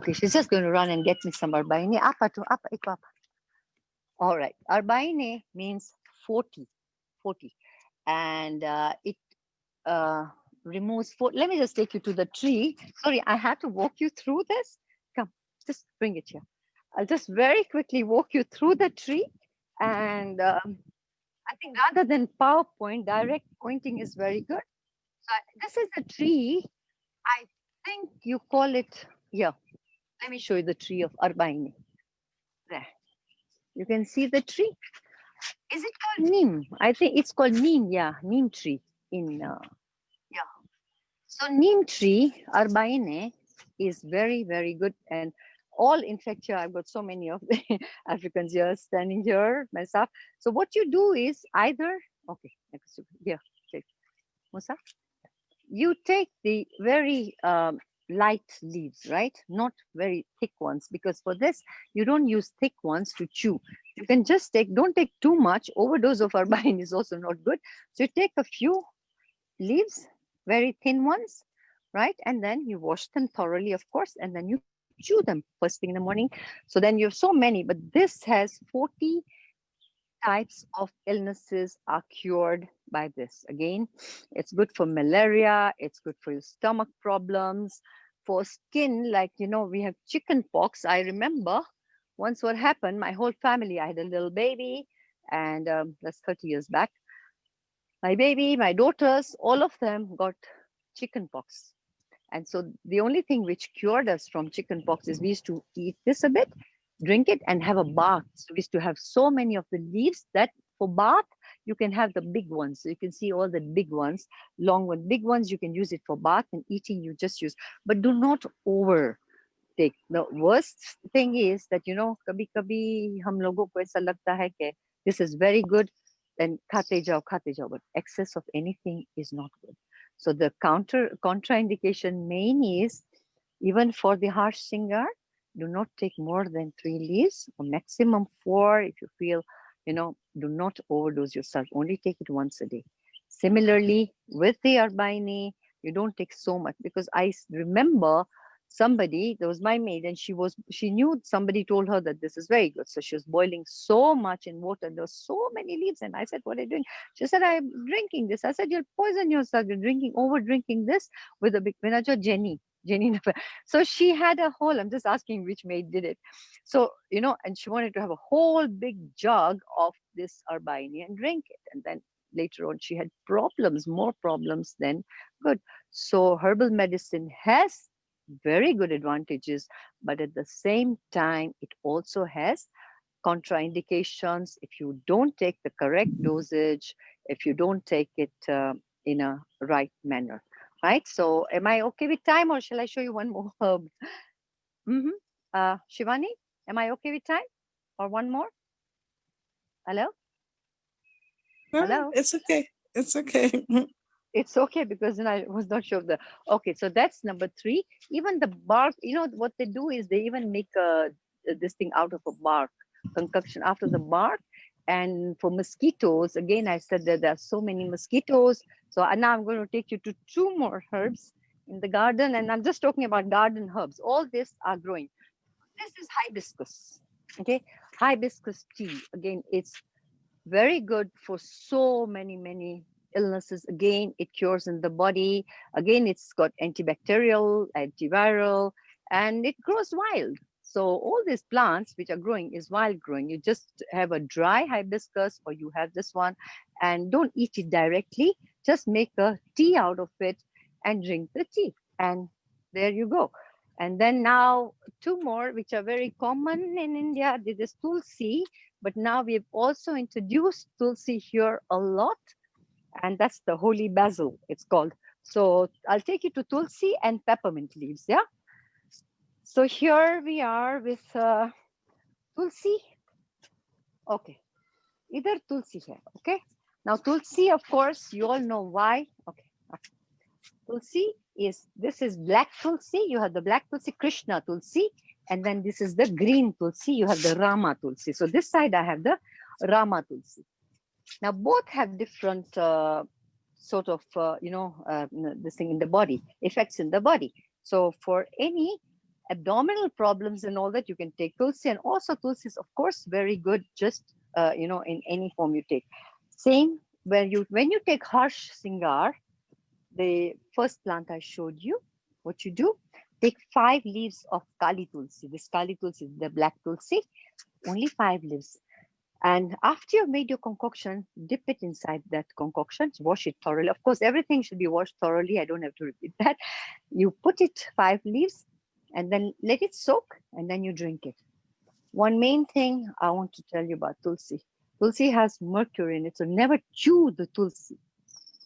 Okay, she's just going to run and get me some arbaine. Apa to apa, iko apa. All right, arbaine means 40, 40. And it uh, removes four. Let me just take you to the tree. Sorry, I had to walk you through this. Come, just bring it here. I'll just very quickly walk you through the tree. And I think rather than PowerPoint, direct pointing is very good. So this is the tree. I think you call it here. Let me show you the tree of Arbaine. There. You can see the tree. Is it called Neem? I think it's called Neem. Yeah, Neem tree in yeah. So neem tree, arbaine, is very, very good. And all, in fact, here I've got so many of the Africans here standing here, myself. So what you do is either, okay, here, take Musa. You take the very light leaves, right? Not very thick ones, because for this, you don't use thick ones to chew. You can just take, don't take too much. Overdose of arbaine is also not good. So you take a few leaves, very thin ones, right? And then you wash them thoroughly, of course, and then you chew them first thing in the morning. So then you have so many, but this has 40 types of illnesses are cured by this. Again, it's good for malaria, it's good for your stomach problems, for skin, like, you know, we have chicken pox. I remember once what happened, my whole family, I had a little baby, and that's 30 years back. My baby, my daughters, all of them got chicken pox. And so the only thing which cured us from chicken pox is we used to eat this a bit, drink it, and have a bath. So we used to have so many of the leaves that for bath, you can have the big ones. So you can see all the big ones, long one, big ones, you can use it for bath, and eating you just use. But do not over take. The worst thing is that, you know, kabhi kabhi hum logo ko aisa lagta hai ke this is very good, then khate jao, but excess of anything is not good. So the contraindication main is, even for the harsh singer, do not take more than 3 leaves, or maximum 4 if you feel, you know, do not overdose yourself. Only take it once a day. Similarly, with the arbaine, you don't take so much, because I remember somebody, that was my maid, and she knew somebody told her that this is very good. So she was boiling so much in water. There were so many leaves. And I said, what are you doing? She said, I'm drinking this. I said, you'll poison yourself. You're over drinking this with a big Vinaja Jenny. So she had a whole, I'm just asking which maid did it. So, you know, and she wanted to have a whole big jug of this arbaine and drink it. And then later on, she had problems, more problems than good. So herbal medicine has very good advantages, but at the same time, it also has contraindications if you don't take the correct dosage, if you don't take it in a right manner, right? So am I okay with time, or shall I show you one more herb? Shivani, am I okay with time, or one more? Hello? No, Hello? it's okay. It's okay. It's okay, because then I was not sure of the. Okay, so that's number 3. Even the bark, you know what they do is they even make this thing out of a bark concoction after the bark. And for mosquitoes, again, I said that there are so many mosquitoes. So now I'm going to take you to 2 more herbs in the garden, and I'm just talking about garden herbs. All this are growing. This is hibiscus. Okay, hibiscus tea. Again, it's very good for so many illnesses. Again, it cures in the body. Again, it's got antibacterial, antiviral, and it grows wild. So all these plants which are growing is wild growing. You just have a dry hibiscus, or you have this one, and don't eat it directly. Just make a tea out of it and drink the tea, and there you go. And then now 2 more which are very common in India. This is tulsi, but now we've also introduced tulsi here a lot, and that's the holy basil, it's called. So I'll take you to tulsi and peppermint leaves. Yeah. So here we are with tulsi. Okay. Either tulsi here. Okay. Now tulsi, of course, you all know why. Okay. Tulsi is, this is black tulsi. You have the black tulsi, Krishna tulsi, and then this is the green tulsi. You have the Rama tulsi. So this side I have the Rama tulsi. Now both have different sort of this thing in the body, effects in the body. So for any abdominal problems and all that, you can take tulsi. And also tulsi is of course very good, just in any form you take. Same when you take harsh singar, the first plant I showed you, what you do, take 5 leaves of kali tulsi. This kali tulsi, the black tulsi, only 5 leaves. And after you've made your concoction, dip it inside that concoction, wash it thoroughly. Of course, everything should be washed thoroughly. I don't have to repeat that. You put it 5 leaves and then let it soak and then you drink it. One main thing I want to tell you about tulsi. Tulsi has mercury in it, so never chew the tulsi.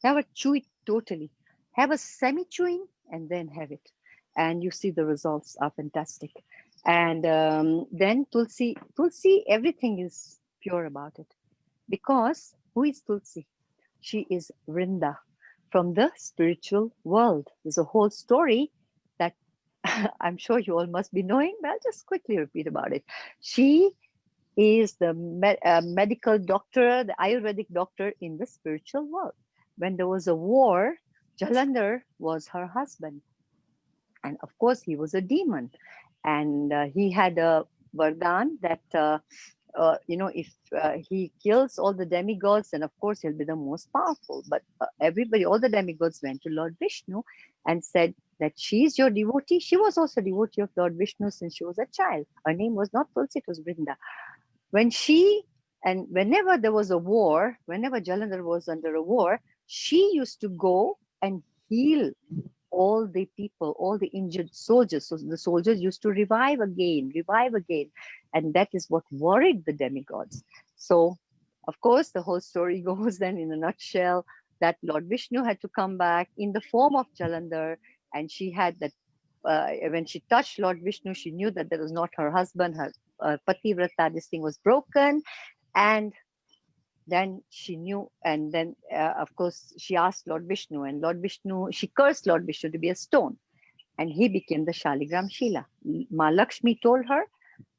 Never chew it totally. Have a semi-chewing and then have it. And you see the results are fantastic. And then Tulsi, everything is pure about it. Because who is Tulsi? She is Vrinda from the spiritual world. There's a whole story that I'm sure you all must be knowing, but I'll just quickly repeat about it. She is the medical doctor, the Ayurvedic doctor in the spiritual world. When there was a war, Jalandhar was her husband. And of course, he was a demon. And he had a vardhan that, if he kills all the demigods, then of course he'll be the most powerful. But everybody, all the demigods went to Lord Vishnu and said that she's your devotee. She was also a devotee of Lord Vishnu since she was a child. Her name was not Tulsi, it was Vrinda. Whenever there was a war, whenever Jalandhar was under a war, she used to go and heal all the people, all the injured soldiers. So the soldiers used to revive again. And that is what worried the demigods. So, of course, the whole story goes then in a nutshell that Lord Vishnu had to come back in the form of Jalandhar, and she had that. When she touched Lord Vishnu, she knew that that was not her husband. Her Pativrata, this thing was broken. And then she knew, and then of course she asked Lord Vishnu, and she cursed Lord Vishnu to be a stone, and he became the Shaligram Shila. Ma Lakshmi told her,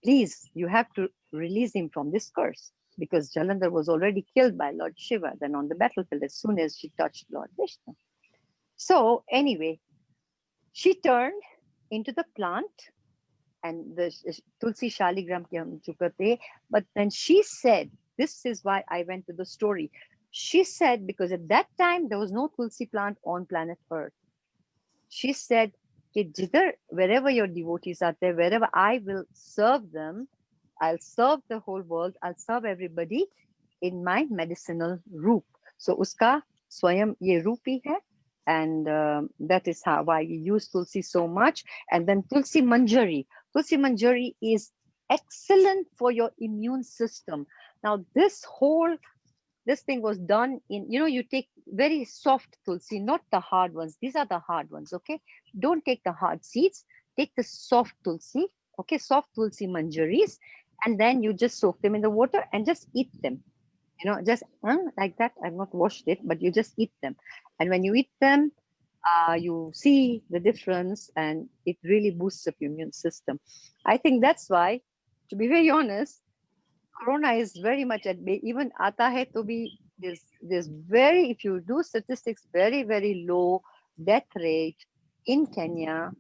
please, you have to release him from this curse, because Jalandhar was already killed by Lord Shiva then on the battlefield as soon as she touched Lord Vishnu. So anyway, she turned into the plant, and the Tulsi Shaligram ke hum chukate. But then she said, this is why I went to the story. She said, because at that time there was no Tulsi plant on planet Earth. She said, wherever your devotees are there, wherever I will serve them, I'll serve the whole world, I'll serve everybody in my medicinal roop. So uska swayam ye roopi hai. And that is why we use Tulsi so much. And then Tulsi Manjari. Tulsi Manjari is excellent for your immune system. Now, this thing was done in, you take very soft Tulsi, not the hard ones. These are the hard ones, okay? Don't take the hard seeds. Take the soft Tulsi, okay? Soft Tulsi Manjaris. And then you just soak them in the water and just eat them. Just like that. I've not washed it, but you just eat them. And when you eat them, you see the difference, and it really boosts up your immune system. I think that's why, to be very honest, Corona is very much at bay. Even aata hai to bhi, there's very, if you do statistics, very, very low death rate in Kenya,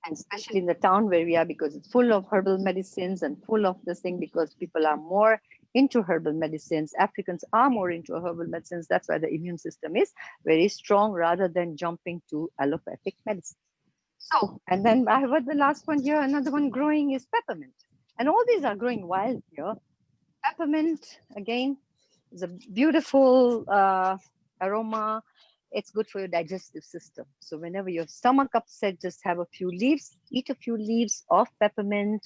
and especially in the town where we are, because it's full of herbal medicines and full of this thing, because people are more into herbal medicines. Africans are more into herbal medicines. That's why the immune system is very strong rather than jumping to allopathic medicine. So, and then I heard the last one here, another one growing is peppermint. And all these are growing wild here. Peppermint, again, is a beautiful aroma. It's good for your digestive system. So whenever your stomach upset, just have a few leaves, eat a few leaves of peppermint,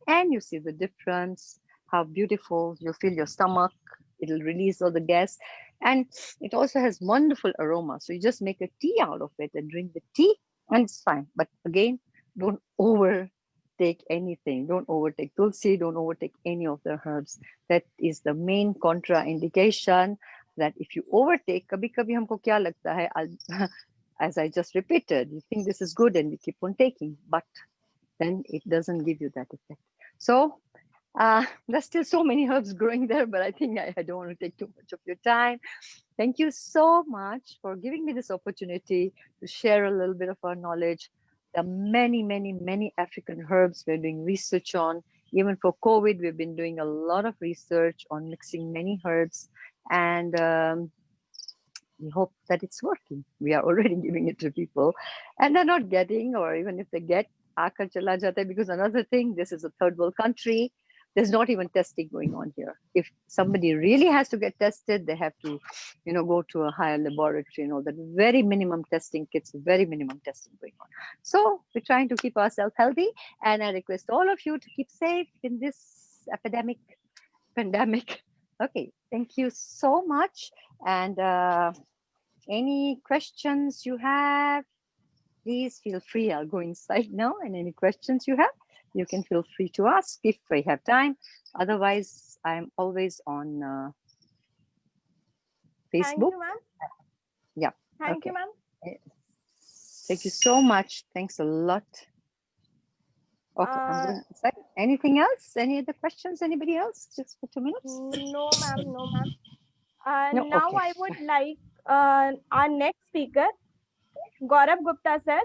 and you see the difference, how beautiful. You'll feel your stomach. It'll release all the gas. And it also has wonderful aroma. So you just make a tea out of it and drink the tea, and it's fine. But again, don't overtake anything. Don't overtake tulsi. Don't overtake any of the herbs. That is the main contraindication, that if you overtake, kabhi kabhi humko kya lagta hai, as I just repeated, you think this is good and you keep on taking, but then it doesn't give you that effect. So there's still so many herbs growing there, but I think I don't want to take too much of your time. Thank you so much for giving me this opportunity to share a little bit of our knowledge There are many, many, many African herbs we're doing research on. Even for COVID, we've been doing a lot of research on mixing many herbs, and we hope that it's working. We are already giving it to people, and they're not getting, or even if they get, aakar chala jata hai, because another thing, this is a third world country. There's not even testing going on here. If somebody really has to get tested, they have to, go to a higher laboratory and all that. Very minimum testing kits, very minimum testing going on. So we're trying to keep ourselves healthy, and I request all of you to keep safe in this pandemic. Okay, thank you so much. And any questions you have, please feel free. I'll go inside now, and any questions you have, you can feel free to ask if I have time. Otherwise, I'm always on Facebook. Thank you, ma'am. Yeah. Thank you, okay. ma'am. Thank you so much. Thanks a lot. Okay, I'm going inside. Anything else? Any other questions? Anybody else? Just for 2 minutes? No, ma'am. No, ma'am. No, Now okay. I would like our next speaker, Gaurav Gupta, sir.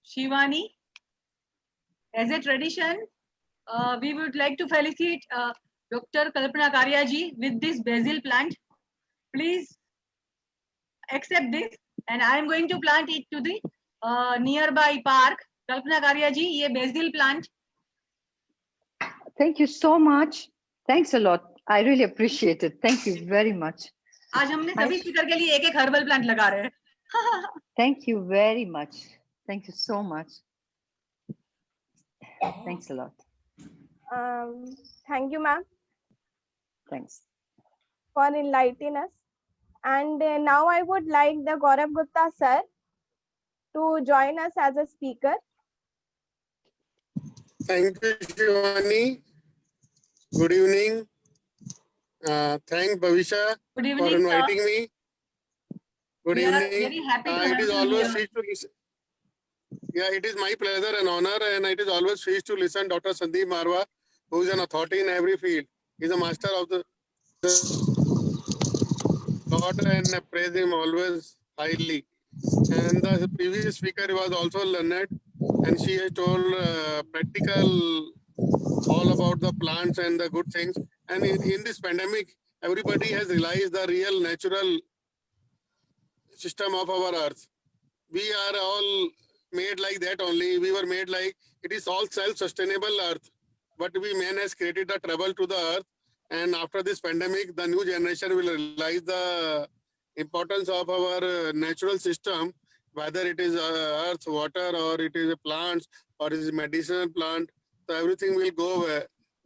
Shivani, as a tradition, we would like to felicitate Dr. Kalpana Karia ji with this basil plant. Please accept this, and I am going to plant it to the nearby park. Kalpana Karia ji, ye basil plant. Thank you so much. Thanks a lot. I really appreciate it. Thank you very much. आज हमने सभी speaker के लिए एक herbal plant लगा रहे हैं. Thank you very much. Thank you so much. Thanks a lot. Thank you, ma'am, Thanks. for enlightening us. And now I would like the Gaurav Gupta, sir, to join us as a speaker. Thank you, Shivani. Good evening. Thank Bhavisha Good for evening, inviting sir. me. Good We are evening. very happy to It have is you always here. sweet to listen. Yeah, it is my pleasure and honor, and it is always sweet to listen Dr. Sandeep Marwa, who is an authority in every field. He is a master of the God, and I praise him always highly. And the previous speaker was also learned, and she has told practical all about the plants and the good things. And in this pandemic, everybody has realized the real natural system of our earth. We are all made like that only. We were made like it is all self-sustainable earth. But man has created a trouble to the earth. And after this pandemic, the new generation will realize the importance of our natural system, whether it is earth, water, or it is plants, or it is medicinal plant. So everything will go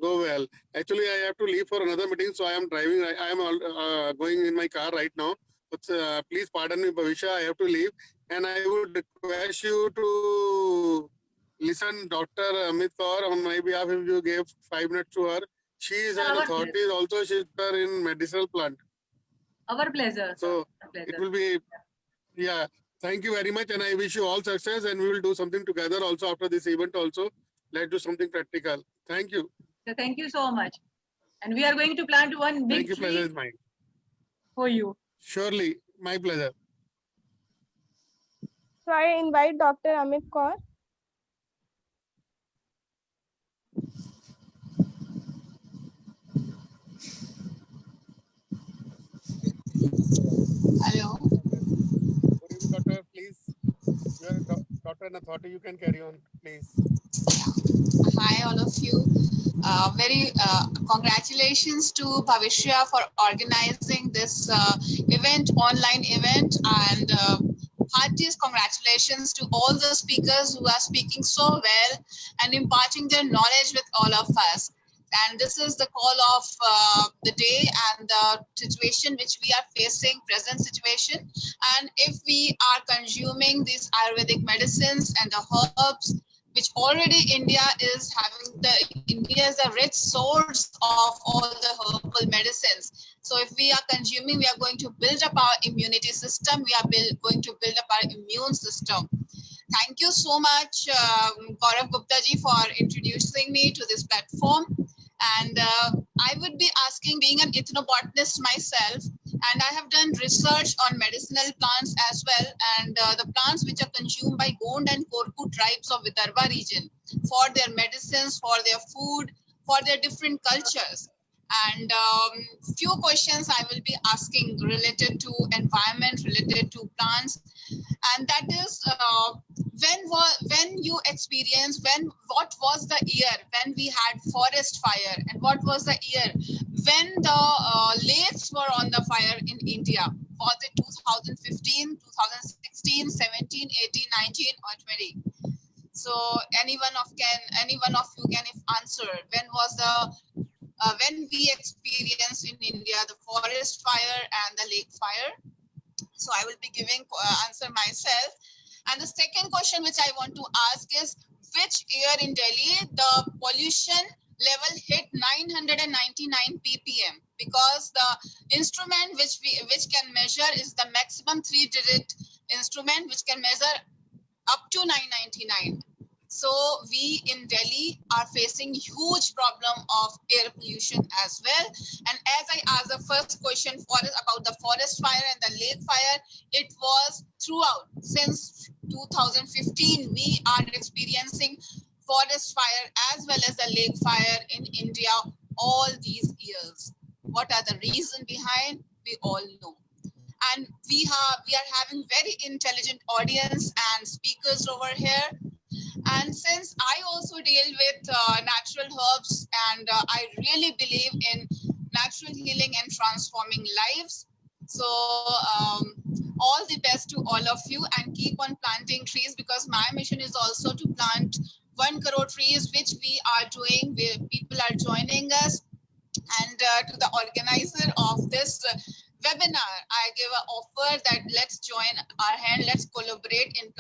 well. Actually, I have to leave for another meeting, so I am driving. I am going in my car right now. But please pardon me, Bhavisha. I have to leave, and I would request you to listen Dr. Amit Kaur on my behalf. If you gave 5 minutes to her, she is an authority. Also, she is in medicinal plant. Our pleasure. So Our pleasure. it will be, yeah. Thank you very much, and I wish you all success. And we will do something together also after this event. Also, let's do something practical. Thank you. So thank you so much. And we are going to plant one big Thank you. Pleasure tree is mine. for you. Surely, my pleasure. So I invite Dr. Amit Kaur. Hello. Good evening, doctor. Please, you are doctor and authority. You can carry on, please. Hi, all of you. Very congratulations to Bhavishya for organizing this event, online event, and heartiest congratulations to all the speakers who are speaking so well and imparting their knowledge with all of us. And this is the call of the day and the situation which we are facing, present situation. And if we are consuming these Ayurvedic medicines and the herbs, which already India is a rich source of all the herbal medicines. So if we are consuming, we are going to build up our immunity system. We are going to build up our immune system. Thank you so much, Gaurav Gupta ji, for introducing me to this platform. And I would be asking, being an ethnobotanist myself, And I have done research on medicinal plants as well, and the plants which are consumed by Gond and Korku tribes of Vidarbha region for their medicines, for their food, for their different cultures. And few questions I will be asking related to environment, related to plants, and that is when you experienced, what was the year when we had forest fire, and what was the year when the lakes were on the fire in India? Was it 2015, 2016, 17, 18, 19, or 20? So any one of you can if answer when was the when we experienced in India the forest fire and the lake fire. So I will be giving answer myself. And the second question which I want to ask is, which year in Delhi the pollution level hit 999 ppm? Because the instrument which can measure is the maximum 3-digit instrument which can measure up to 999. So we in Delhi are facing huge problem of air pollution as well. And as I asked the first question about the forest fire and the lake fire, it was throughout since 2015 we are experiencing forest fire as well as the lake fire in India all these years. What are the reasons behind? We all know. And we are having very intelligent audience and speakers over here. And since I also deal with natural herbs, and I really believe in natural healing and transforming lives. So all the best to all of you, and keep on planting trees, because my mission is also to plant 1 crore trees, which we are doing, where people are joining us. And to the organizer of this webinar, I give an offer that let's join our hand, let's collaborate in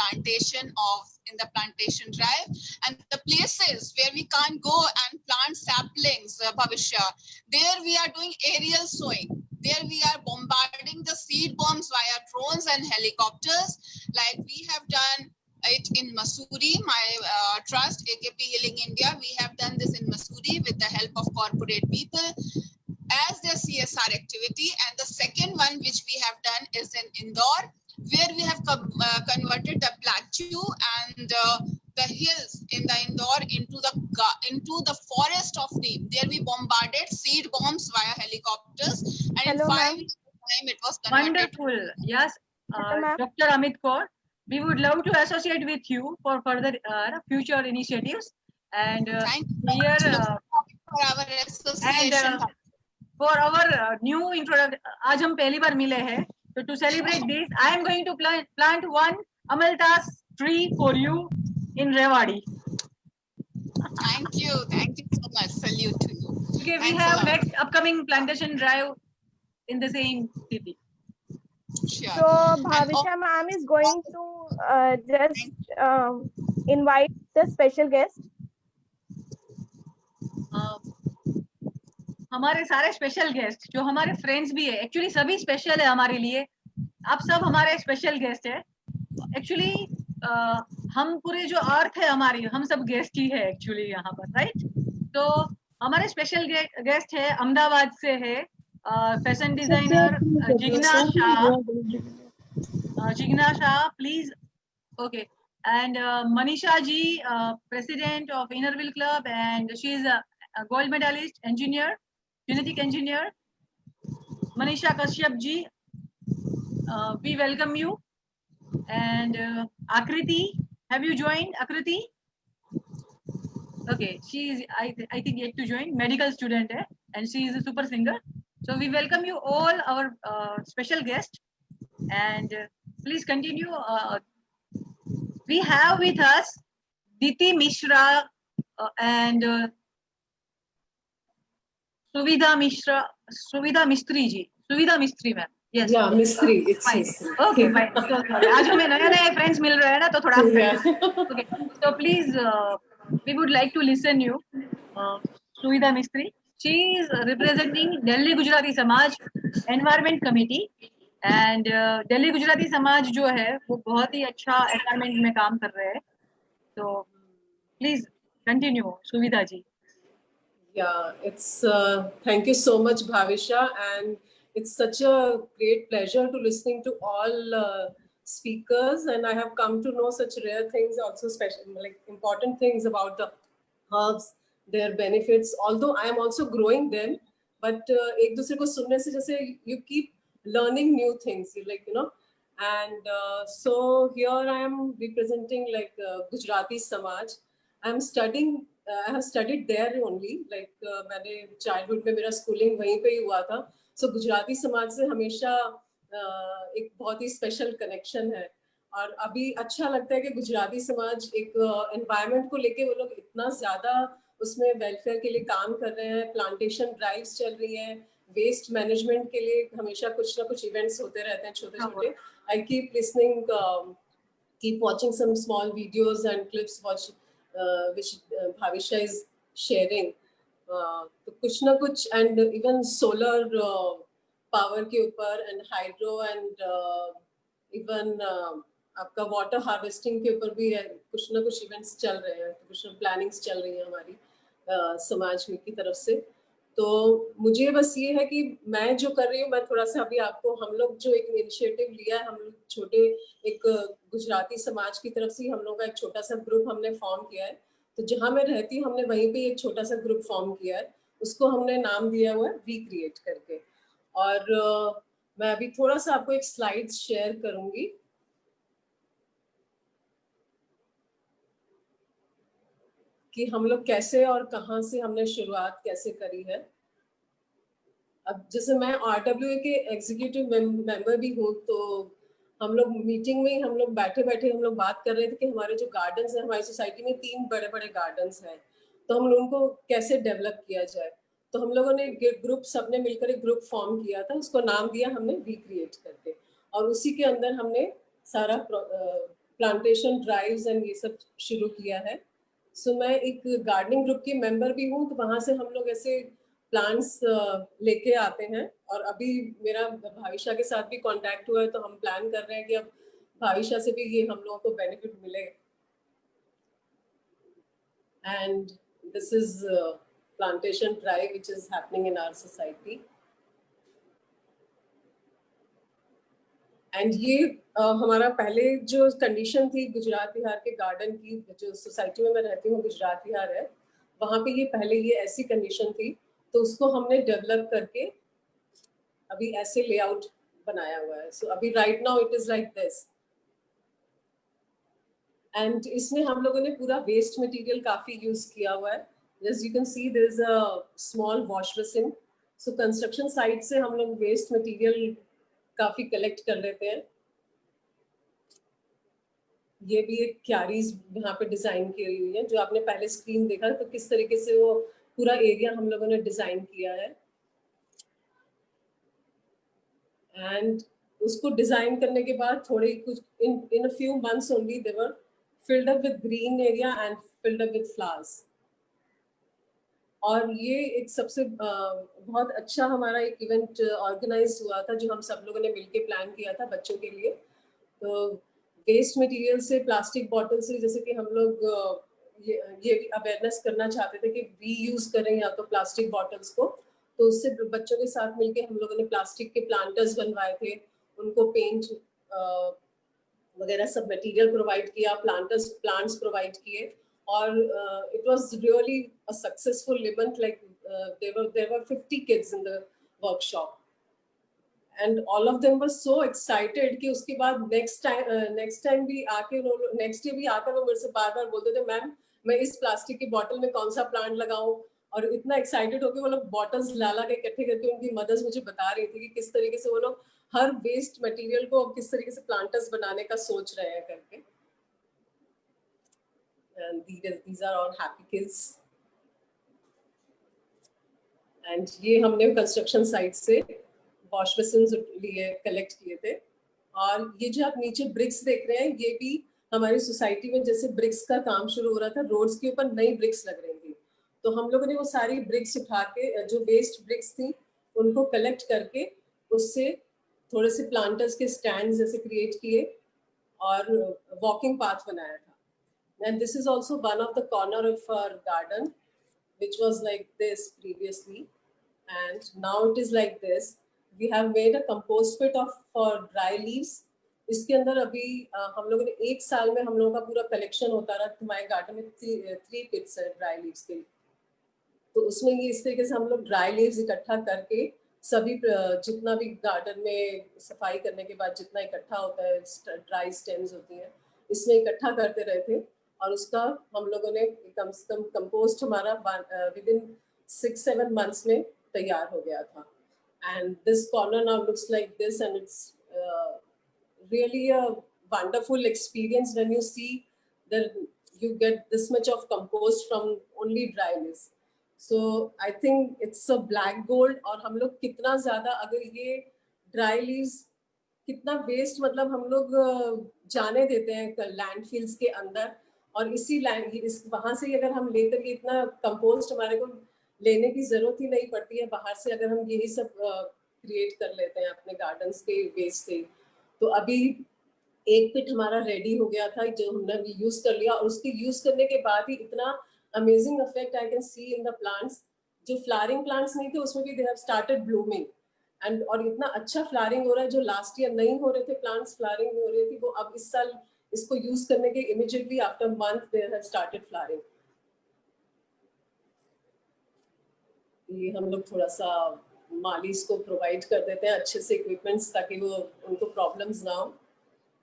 the plantation drive. And the places where we can't go and plant saplings, Bhavishya, there we are doing aerial sowing. There we are bombarding the seed bombs via drones and helicopters, like we have done it in Mussoorie, my trust, AKP Healing India. We have done this in Mussoorie with the help of corporate people as their CSR activity. And the second one which we have done is in Indore, where we have converted the plateau and the hills in the Indore into the forest of Neem. There we bombarded seed bombs via helicopters, and Hello, in 5 ma'am. years time it was converted. Wonderful. Yes, Hello, ma'am. Dr. Amit Kaur, we would love to associate with you for further future initiatives. And Thank you here for our association. for our new introduction, आज हम पहली बार मिले हैं. So to celebrate this, I am going to plant 1 Amaltas tree for you in Rewari. Thank you so much. Salute to you. Okay, we Thanks a have lot. next upcoming plantation drive in the same city. Sure. So Bhavisha ma'am is going to just invite the special guest. हमारे सारे special guest जो हमारे friends भी है, actually सभी special है हमारे लिए. आप सब हमारे स्पेशल गेस्ट है. एक्चुअली हम पूरे जो अर्थ है हमारी, हम सब गेस्ट ही है एक्चुअली यहाँ पर, राइट? तो हमारे स्पेशल गेस्ट है, अहमदाबाद से है, fashion designer Jigna Shah, please. Okay. And Manisha ji, president of Innerville Club, and she is a gold medalist engineer, genetic engineer. Manisha Kashyap ji, we welcome you. And Akriti, have you joined, Akriti? Okay, she is, I think, yet to join, medical student hai, and she is a super singer. So we welcome you all, our special guest, and please continue. We have with us Diti Mishra and Suvidha Mistry ji. Suvidha Mistry ma'am. Yes. Yeah, Mistry. It's fine. Mistry. Okay, fine. So sorry. आज हमें नए friends मिल रहे हैं ना, तो थोड़ा. Yeah. Okay. So please, we would like to listen you, Suvidha Mistry. She is representing Delhi Gujarati Samaj Environment Committee. And Delhi Gujarati समाज जो है वो बहुत ही अच्छा एनवायरमेंट में काम कर रहे हैं. तो प्लीज कंटिन्यू सुविधा जी. Yeah, it's thank you so much, Bhavisha, and It's such a great pleasure to listening to all speakers, and I have come to know such rare things, also special, like important things about the herbs, their benefits. Although I am also growing them, but एक दूसरे को सुनने से जैसे you keep learning new things, like and so here I am representing like Gujarati Samaj. I have studied there only, like मैंने childhood में मेरा schooling वहीं पे ही हुआ था. So गुजराती समाज से हमेशा एक बहुत ही स्पेशल कनेक्शन है, और अभी अच्छा लगता है कि गुजराती समाज एक एनवायरनमेंट को लेके वो लोग इतना ज्यादा उसमें वेलफेयर के लिए काम कर रहे हैं. प्लांटेशन ड्राइव्स चल रही हैं, वेस्ट मैनेजमेंट के लिए हमेशा कुछ ना कुछ इवेंट्स होते रहते हैं छोटे छोटे. I keep listening, keep watching some small videos and clips which Bhavisha is sharing. तो कुछ ना कुछ, and even solar power के ऊपर and hydro and even आपका water harvesting के ऊपर भी कुछ ना कुछ events चल रहे हैं, कुछ plannings चल रही हैं हमारी समाज में की तरफ से. तो मुझे बस ये है कि मैं जो कर रही हूँ, मैं थोड़ा सा अभी आपको, हम लोग जो एक इनिशिएटिव लिया है, हम लोग छोटे एक गुजराती समाज की तरफ से हम लोग का एक छोटा सा ग्रुप हमने फॉर्म किया है. तो जहाँ मैं रहती हूँ हमने वहीं पे एक छोटा सा ग्रुप फॉर्म किया है, उसको हमने नाम दिया हुआ है वी क्रिएट करके. और मैं अभी थोड़ा सा आपको एक स्लाइड्स शेयर करूंगी कि हम लोग कैसे और कहाँ से हमने शुरुआत कैसे करी है. अब जैसे मैं RWA के एग्जीक्यूटिव मेंबर भी हूँ, तो हम लोग मीटिंग में हम लोग बैठे बैठे हम लोग बात कर रहे थे कि हमारे जो गार्डन्स हैं हमारी सोसाइटी में 3 बड़े बड़े गार्डन्स हैं, तो हम उनको कैसे डेवलप किया जाए. तो हम लोगों ने ग्रुप, सबने मिलकर एक ग्रुप फॉर्म किया था, उसको नाम दिया हमने वी क्रिएट करके, और उसी के अंदर हमने सारा प्लांटेशन ड्राइव्स एंड ये सब शुरू किया है. सो मैं एक गार्डनिंग ग्रुप की मेंबर भी हूँ, तो वहाँ से हम लोग ऐसे प्लांट्स लेके आते हैं. और अभी मेरा भाविशा के साथ भी कांटेक्ट हुआ है, तो हम प्लान कर रहे हैं कि अब भाविशा से भी ये हम लोगों को बेनिफिट मिले. And this is plantation drive which is happening in our society. And ये हमारा पहले जो कंडीशन थी गुजरात विहार के गार्डन की, जो सोसाइटी में मैं रहती हूँ गुजरात विहार है, वहाँ पे ये पहले ये ऐसी कंडीशन थी, तो उसको हमने डेवलप करके अभी ऐसे लेआउट बनाया हुआ है. सो अभी right now it is like this. And इसमें हम लोगों ने पूरा वेस्ट मटेरियल काफी यूज किया हुआ है. जैसे you can see there is a small wash basin. So construction site से हम लोग वेस्ट मटेरियल काफी कलेक्ट कर लेते हैं. ये भी एक क्यारीज यहाँ पे डिजाइन की हुई है, जो आपने पहले स्क्रीन देखा, तो किस तरीके से वो पूरा एरिया हम लोगों ने डिजाइन किया है. एंड उसको डिजाइन करने के बाद थोड़े कुछ in a few months only they were filled up with green area and filled up with flowers. और ये एक सबसे बहुत अच्छा हमारा एक इवेंट ऑर्गेनाइज हुआ था, जो हम सब लोगों ने मिलके प्लान किया था बच्चों के लिए. तो वेस्ट मटेरियल से, प्लास्टिक बॉटल से, जैसे कि हम लोग ये भी अवेयरनेस करना चाहते थे कि वी यूज करें या तो प्लास्टिक बॉटल्स को, तो उससे बच्चों के साथ मिलके हम लोगों ने प्लास्टिक के प्लांटर्स बनवाए थे, उनको पेंट वगैरह सब मटेरियल प्रोवाइड किया, प्लांट्स प्रोवाइड किए. और it was really a successful event. Like there were 50 kids in the workshop, and all of them were so excited कि उसके बाद next time भी आके next year भी आकर वो मेरे से बार-बार बोलते थे, मैम मैं इस प्लास्टिक की बॉटल में कौन सा प्लांट लगाऊं. और इतना एक्साइटेड होकर वो लोग बॉटल्स ला के इकट्ठे करके, उनकी मदर्स मुझे बता रही थी कि किस तरीके से वो लोग हर वेस्ट मटेरियल को किस तरीके से प्लांटर्स बनाने का सोच रहे हैं करके. And these are all happy kids. And ये हमने कंस्ट्रक्शन साइट से वॉश बेसिन्स लिए कलेक्ट किए थे. और ये जो आप नीचे ब्रिक्स देख रहे हैं, ये भी हमारी सोसाइटी में जैसे ब्रिक्स का काम शुरू हो रहा था, रोड्स के ऊपर नई ब्रिक्स लग रही थी, तो हम लोगों ने वो सारी ब्रिक्स उठा के, जो वेस्ट ब्रिक्स थी उनको कलेक्ट करके उससे थोड़े से प्लांटर्स के स्टैंड जैसे क्रिएट किए और वॉकिंग पाथ बनाया था. And this is also one of the corner of our garden, which was like this previously, and now it is like this. we have made a compost pit of for dry leaves. इसके अंदर अभी हम लोगों ने 1 साल में हम लोगों का पूरा कलेक्शन होता रहा। हमारे गार्डन में 3 पिट्स है ड्राई लीव्स के लिए। तो उसमें ये इस तरीके से हम लोग ड्राई लीव्स इकट्ठा करके सभी जितना भी गार्डन में सफाई करने के बाद जितना इकट्ठा होता है, ड्राई स्टेम्स होती हैं, इसमें इकट्ठा करते रहे थे और उसका हम लोगों ने कम से कम कंपोस्ट हमारा विद इन 6-7 मंथ्स में तैयार हो गया था। And this corner now looks like this and it's really a wonderful experience when you see that you get this much of compost from only dry leaves. So I think it's a black gold। और हम लोग कितना ज्यादा अगर ये dry leaves कितना waste मतलब हम लोग जाने देते हैं लैंडफिल्स के अंदर, और इसी वहां से अगर हम लेकर के इतना कंपोस्ट हमारे को लेने की जरूरत ही नहीं पड़ती है बाहर से, अगर हम यही सब क्रिएट कर लेते हैं अपने गार्डन्स के वेस्ट से। तो अभी एक पिट हमारा रेडी हो गया था जो हमने यूज कर लिया, और उसके यूज करने के बाद ही इतना amazing effect I can see in the plants. जो फ्लावरिंग प्लांट्स नहीं थे उसमें भी they have started blooming and, और इतना अच्छा फ्लावरिंग हो रहा है। जो लास्ट ईयर नहीं हो रहे थे प्लांट्स, फ्लावरिंग हो रही थी, वो अब इस साल इसको यूज करने के immediately after month they have started flowering. ये हम लोग थोड़ा सा मालीस को प्रोवाइड कर देते हैं अच्छे से इक्विपमेंट्स ताकि वो उनको प्रॉब्लम्स ना हो।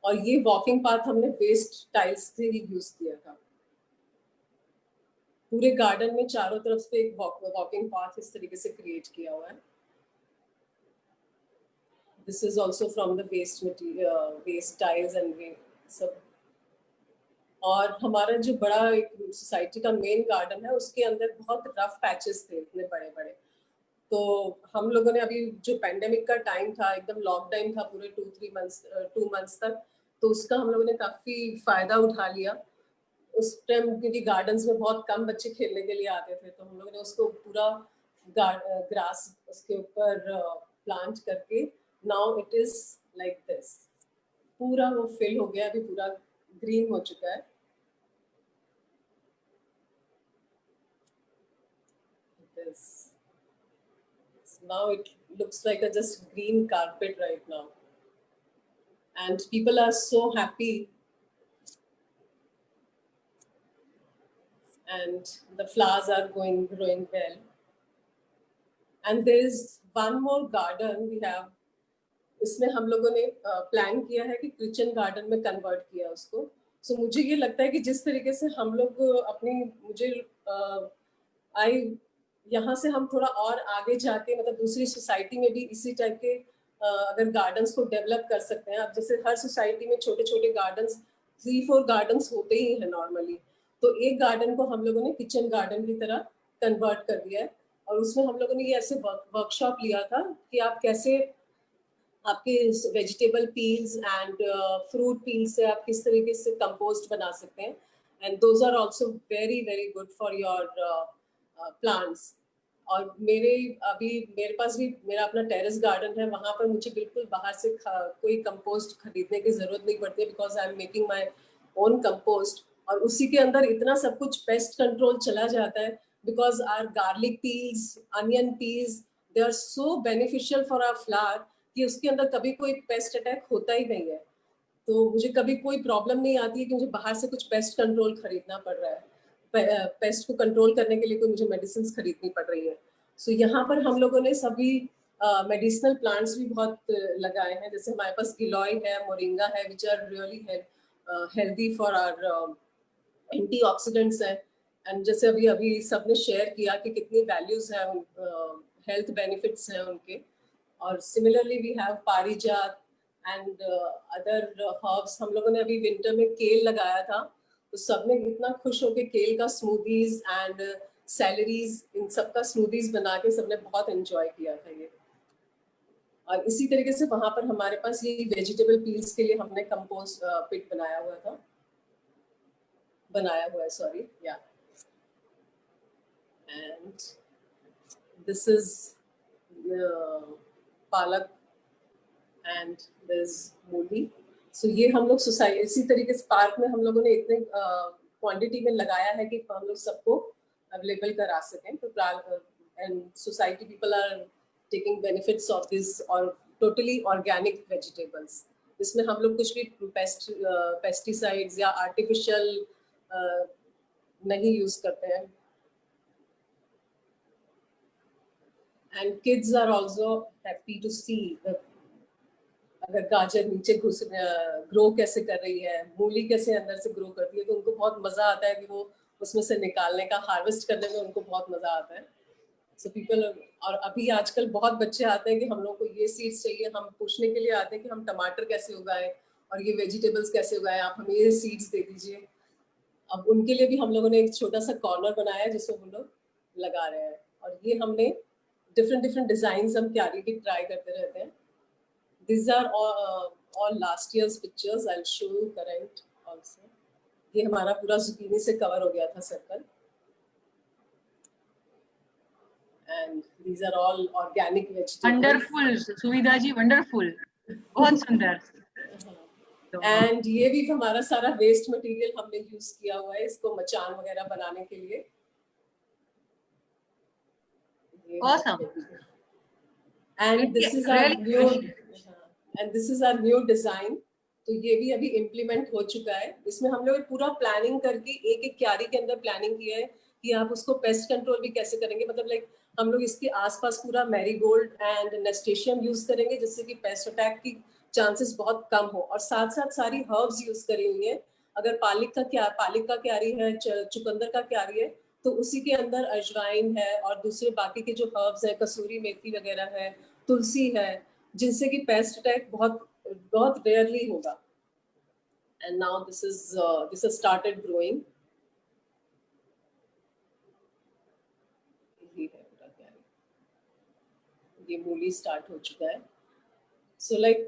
और ये वॉकिंग पाथ हमने वेस्ट टाइल्स से ही यूज किया था। पूरे गार्डन में चारों तरफ से एक वॉकिंग पाथ इस तरीके से क्रिएट किया हुआ है। This is also from the waste material, waste tiles and सब। और हमारा जो बड़ा एक सोसाइटी का मेन गार्डन है उसके अंदर बहुत रफ पैचेस थे इतने बड़े बड़े। तो हम लोगों ने अभी जो पेंडेमिक का टाइम था, एकदम लॉकडाउन था पूरे 2 मंथ्स तक, तो उसका हम लोगों ने काफी फायदा उठा लिया। उस टाइम क्योंकि गार्डन्स में बहुत कम बच्चे खेलने के लिए आते थे, तो हम लोगों ने उसको पूरा ग्रास उसके ऊपर प्लांट करके now it is like this. पूरा वो फिल हो गया, अभी पूरा ग्रीन हो चुका है। Now it looks like a just green carpet right now, and people are so happy, and the flowers are growing well. And there is one more garden we have, इसमें हम लोगों ने प्लान किया है कि किचन गार्डन में convert किया उसको। सो मुझे ये लगता है कि जिस तरीके से हम लोग यहाँ से हम थोड़ा और आगे जाके मतलब दूसरी सोसाइटी में भी इसी टाइप के अगर गार्डन्स को डेवलप कर सकते हैं। अब जैसे हर सोसाइटी में छोटे छोटे गार्डन्स 3-4 गार्डन्स होते ही हैं नॉर्मली, तो एक गार्डन को हम लोगों ने किचन गार्डन की तरह कन्वर्ट कर दिया है। और उसमें हम लोगों ने ये ऐसे वर्कशॉप लिया था कि आप कैसे आपके vegetable peels and fruit peels से आप किस तरीके से कंपोस्ट बना सकते हैं, and those are also very very good for your plants. और मेरे पास भी मेरा अपना टेरेस गार्डन है, वहाँ पर मुझे बिल्कुल बाहर से कोई कंपोस्ट खरीदने की जरूरत नहीं पड़ती है, because I am making my own compost. और उसी के अंदर इतना सब कुछ पेस्ट कंट्रोल चला जाता है, because our garlic peels, onion peels, they are so beneficial for our flower कि उसके अंदर कभी कोई पेस्ट अटैक होता ही नहीं है। तो मुझे कभी कोई प्रॉब्लम नहीं आती है कि मुझे बाहर से कुछ पेस्ट कंट्रोल खरीदना पड़ रहा है, पेस्ट को कंट्रोल करने के लिए कोई मुझे मेडिसिन खरीदनी पड़ रही है। सो यहाँ पर हम लोगों ने सभी मेडिसिनल प्लांट्स भी बहुत लगाए हैं, जैसे हमारे पास गिलोय है, मोरिंगा है, which are really healthy for our antioxidants है। एंड जैसे अभी सबने शेयर किया कि कितनी वैल्यूज है, हेल्थ बेनिफिट्स हैं उनके। और सिमिलरली वी हैव पारिजात एंड अदर हर्ब्स। हम लोगों ने अभी विंटर में केल लगाया था, तो सबने इतना खुश होकर केल का स्मूदीज एंड सैलरीज, इन सब का स्मूदीज बना के सबने बहुत एंजॉय किया था ये। और इसी तरीके से वहां पर हमारे पास ये वेजिटेबल पील्स के लिए हमने कंपोस्ट पिट बनाया हुआ है सॉरी या। एंड दिस इज पालक एंड दिस मूली। सो ये हम लोग सोसाइटी इसी तरीके से पार्क में हम लोगों ने इतने क्वांटिटी में लगाया है कि हम लोग सबको अवेलेबल करा सकें। तो and society people are taking benefits of this or totally organic vegetables. इसमें हम लोग कुछ भी पेस्टिसाइड्स या आर्टिफिशियल नहीं यूज करते हैं. And kids are also happy to see अगर गाजर नीचे ग्रो कैसे कर रही है, मूली कैसे अंदर से ग्रो करती है, तो उनको बहुत मजा आता है कि वो उसमें से निकालने का, हार्वेस्ट करने में उनको बहुत मजा आता है. So people, और अभी आजकल बहुत बच्चे आते हैं कि हम लोग को ये सीड्स चाहिए, हम पूछने के लिए आते हैं कि हम टमाटर कैसे उगाएं और ये वेजिटेबल्स कैसे उगाएं, आप हमें ये सीड्स दे दीजिए. अब उनके लिए भी हम लोगों ने एक छोटा सा कॉर्नर बनाया है जिसमें हम लोग लगा रहे हैं. और ये हमने डिफरेंट डिजाइन हम क्यारी की ट्राई करते रहते हैं. These are all last year's pictures. I'll show you current also. ये हमारा पूरा zucchini से cover हो गया था circle. And these are all organic vegetables. Wonderful, सुविधा जी, wonderful. बहुत सुंदर. And ये भी हमारा सारा waste material हमने use किया हुआ है इसको मचान वगैरह बनाने के लिए. Awesome. And this is our new. And this is our new design. तो ये भी अभी implement हो चुका है. इसमें हम लोग पूरा planning करके एक क्यारी के अंदर planning किया है कि आप उसको pest control भी कैसे करेंगे. मतलब like हम लोग इसके आसपास पूरा marigold and nasturtium use करेंगे जिससे कि pest attack की chances बहुत कम हो. और साथ साथ सारी herbs use करी हुई है. अगर पालक का क्यारी है, चुकंदर का क्यारी है, तो उसी के अंदर अजवाइन है और दूसरे बाकी के जो herbs है, कसूरी मेथी वगैरह है, तुलसी है, जिनसे कि पेस्ट अटैक बहुत रेयरली होगा. And now this has started growing. ये मूली स्टार्ट हो चुका है. सो लाइक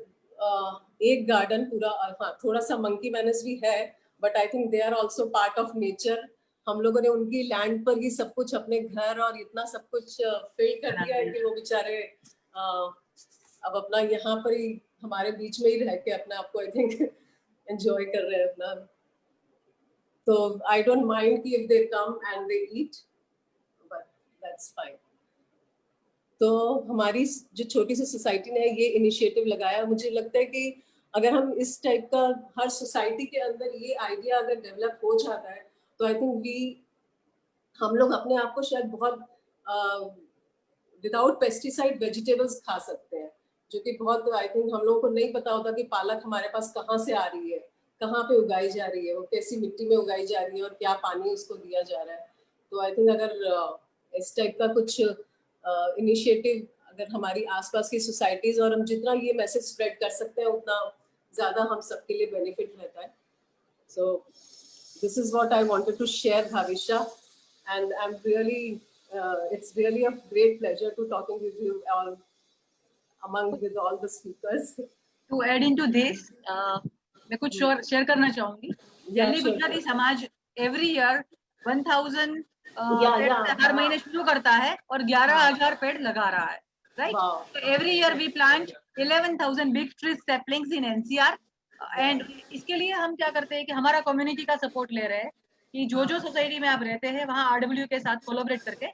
एक गार्डन पूरा, हाँ थोड़ा सा मंकी मैनेज भी है, but I think they are also part of nature. हम लोगों ने उनकी लैंड पर ही सब कुछ, अपने घर और इतना सब कुछ फिल कर दिया है कि वो बेचारे अब अपना यहाँ पर ही हमारे बीच में ही रह के अपने आप को आई थिंक एंजॉय कर रहे हैं अपना. तो आई डोंट माइंड कि if they come and they eat, but that's fine. तो हमारी जो छोटी सी सोसाइटी ने ये इनिशिएटिव लगाया, मुझे लगता है कि अगर हम इस टाइप का हर सोसाइटी के अंदर ये आइडिया अगर डेवलप हो जाता है तो आई थिंक हम लोग अपने आप को शायद बहुत विदाउट पेस्टिसाइड वेजिटेबल्स खा सकते हैं, जो कि बहुत आई थिंक हम लोगों को नहीं पता होता कि पालक हमारे पास कहाँ से आ रही है, कहाँ पे उगाई जा रही है, वो कैसी मिट्टी में उगाई जा रही है और क्या पानी उसको दिया जा रहा है. तो आई थिंक अगर इस टाइप का कुछ इनिशिएटिव अगर हमारी आसपास की सोसाइटीज, और हम जितना ये मैसेज स्प्रेड कर सकते हैं उतना ज़्यादा हम सबके लिए बेनिफिट रहता है. So this is what I wanted to share, Bhavisha, and I am really it's really a great pleasure to talking with you all, with all the speakers. To add into this, मैं कुछ share करना चाहूंगी. दिल्ली गुजराती समाज every year 1000 पेड़ हर महीने शुरू करता है और 11,000 पेड़ लगा रहा है, right? So every year we plant 11,000 big tree saplings in NCR. And इसके लिए हम क्या करते हैं कि हमारा कम्युनिटी का सपोर्ट ले रहे हैं कि जो सोसाइटी में आप रहते हैं वहाँ RW के साथ कोलैबोरेट करके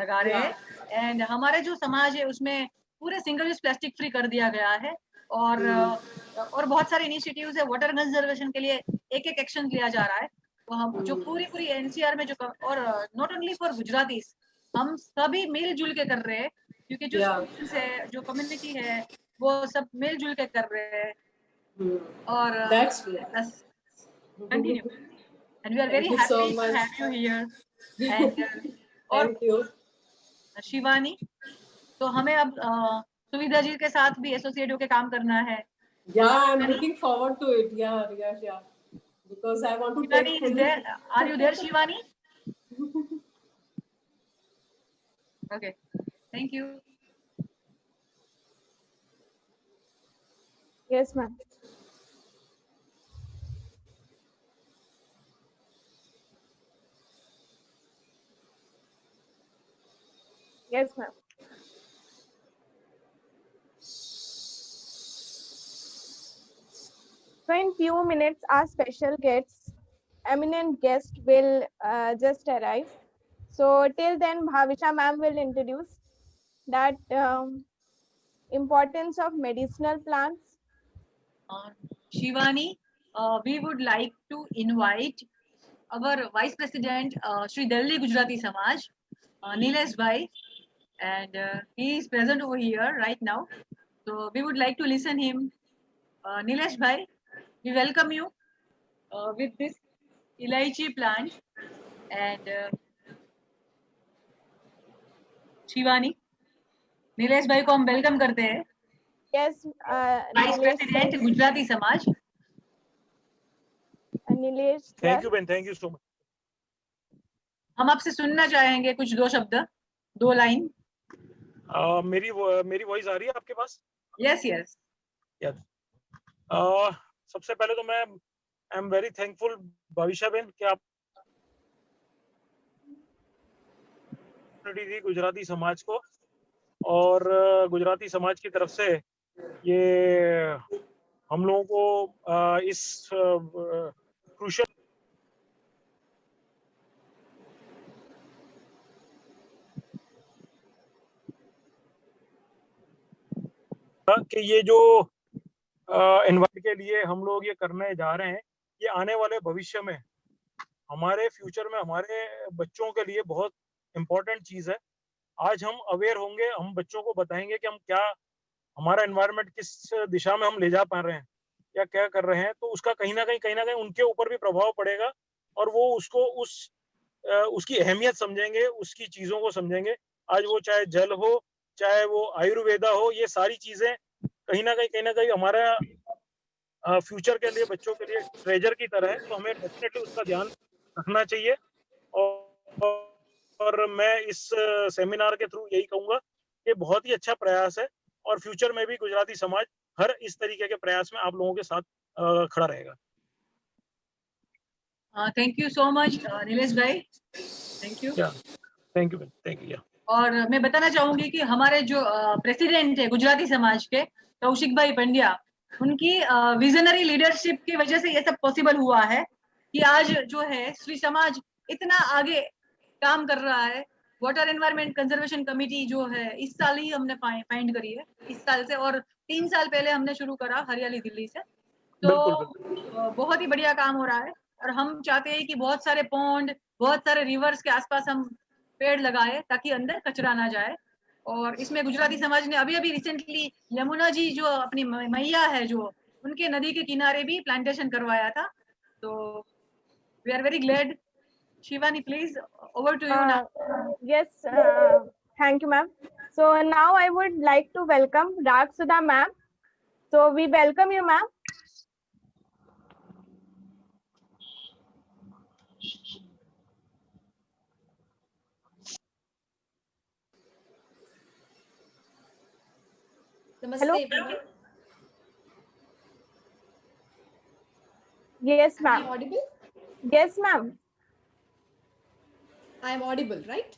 लगा रहे हैं. एंड हमारे जो समाज है उसमें पूरे सिंगल यूज प्लास्टिक फ्री कर दिया गया है. और बहुत सारे इनिशिएटिव्स है वाटर कंजर्वेशन के लिए, एक एक्शन लिया जा रहा है. तो हम जो पूरी NCR में जो, और नॉट ओनली फॉर गुजरातीज, हम सभी मिलजुल के कर रहे हैं क्योंकि जो है, जो कम्युनिटी है वो सब मिलजुल के कर रहे हैं. और continue. And we are very happy to have you here. And thank you. Shivani, तो हमें अब सुविधा जी के साथ भी एसोसिएट होके काम करना है. Yeah, I'm looking forward to it. Yeah. Because I want to Shivani is there. Are you there, Shivani? Okay. Thank you. Yes, ma'am. Yes, ma'am. So in few minutes, our special eminent guest will just arrive. So till then, Bhavisha ma'am will introduce that importance of medicinal plants. Shivani, we would like to invite our Vice President, Sri Delhi Gujarati Samaj, Nilesh Bhai, and he is present over here right now. So we would like to listen him. Nilesh Bhai, we welcome you with this Ilaichi plant, and Shivani, Nilesh भाई को हम welcome करते हैं. Yes, vice president Gujarati समाज. Nilesh. Thank you, Ben. Thank you so much. हम आपसे सुनना चाहेंगे कुछ 2 शब्द, 2 लाइन. मेरी वॉइस आ रही है आपके पास? Yes yes. सबसे पहले तो मैं I am very thankful Bhavishya ben कि आप दी गुजराती समाज को, और गुजराती समाज की तरफ से ये हम लोगों को इस क्रूशियल कि ये जो इन्वाइट के लिए हम लोग ये करने जा रहे हैं, ये आने वाले भविष्य में हमारे फ्यूचर में हमारे बच्चों के लिए बहुत इम्पोर्टेंट चीज है. आज हम अवेयर होंगे, हम बच्चों को बताएंगे कि हम क्या, हमारा एनवायरनमेंट किस दिशा में हम ले जा पा रहे हैं या क्या कर रहे हैं, तो उसका कहीं ना कहीं उनके ऊपर भी प्रभाव पड़ेगा और वो उसको उसकी अहमियत समझेंगे, उसकी चीजों को समझेंगे. आज वो चाहे जल हो, चाहे वो आयुर्वेदा हो, ये सारी चीजें कहीं ना कहीं हमारा फ्यूचर के लिए, बच्चों के लिए ट्रेजर की तरह है. तो हमें डेफिनेटली उसका ध्यान रखना चाहिए. और मैं इस सेमिनार के थ्रू यही कहूंगा कि बहुत ही अच्छा प्रयास है और फ्यूचर में भी गुजराती समाज हर इस तरीके के प्रयास में आप लोगों के साथ खड़ा रहेगा. Thank you so much Nilesh bhai. Thank you. Thank you. Thank you. और मैं बताना चाहूंगी कि हमारे जो प्रेसिडेंट है गुजराती समाज के, कौशिक भाई पंड्या, उनकी विजनरी लीडरशिप की वजह से ये सब पॉसिबल हुआ है कि आज जो है श्री समाज इतना आगे काम कर रहा है. वाटर एनवायरनमेंट कंजर्वेशन कमेटी जो है इस साल ही हमने फाइंड करी है, इस साल से, और 3 साल पहले हमने शुरू करा हरियाली दिल्ली से. तो बहुत ही बढ़िया काम हो रहा है और हम चाहते हैं कि बहुत सारे पॉन्ड, बहुत सारे रिवर्स के आसपास हम पेड़ लगाए ताकि अंदर कचरा ना जाए. और इसमें गुजराती समाज ने अभी रिसेंटली यमुना जी जो अपनी मैया है, जो उनके नदी के किनारे भी प्लांटेशन करवाया था. तो we are very glad. Shivani, please, over to you now. Yes, thank you, ma'am. So now I would like to welcome Rag Sudha ma'am. So we welcome you, ma'am. Namaste, Hello. everyone. Yes, Am I ma'am. audible? Yes, ma'am. I am audible, right?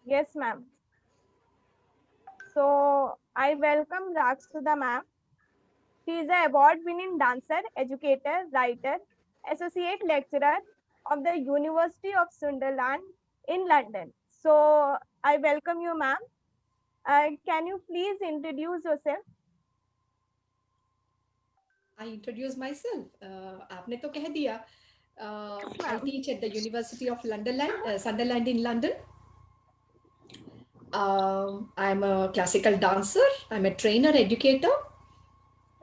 Yes, ma'am. So I welcome Rag Sudha ma'am. She is an award-winning dancer, educator, writer, associate lecturer of the University of Sunderland in London. So I welcome you, ma'am. Can you please introduce yourself? I introduce myself. आपने तो कह दिया. I teach at the University of Sunderland in London. I'm a classical dancer. I'm a trainer, educator.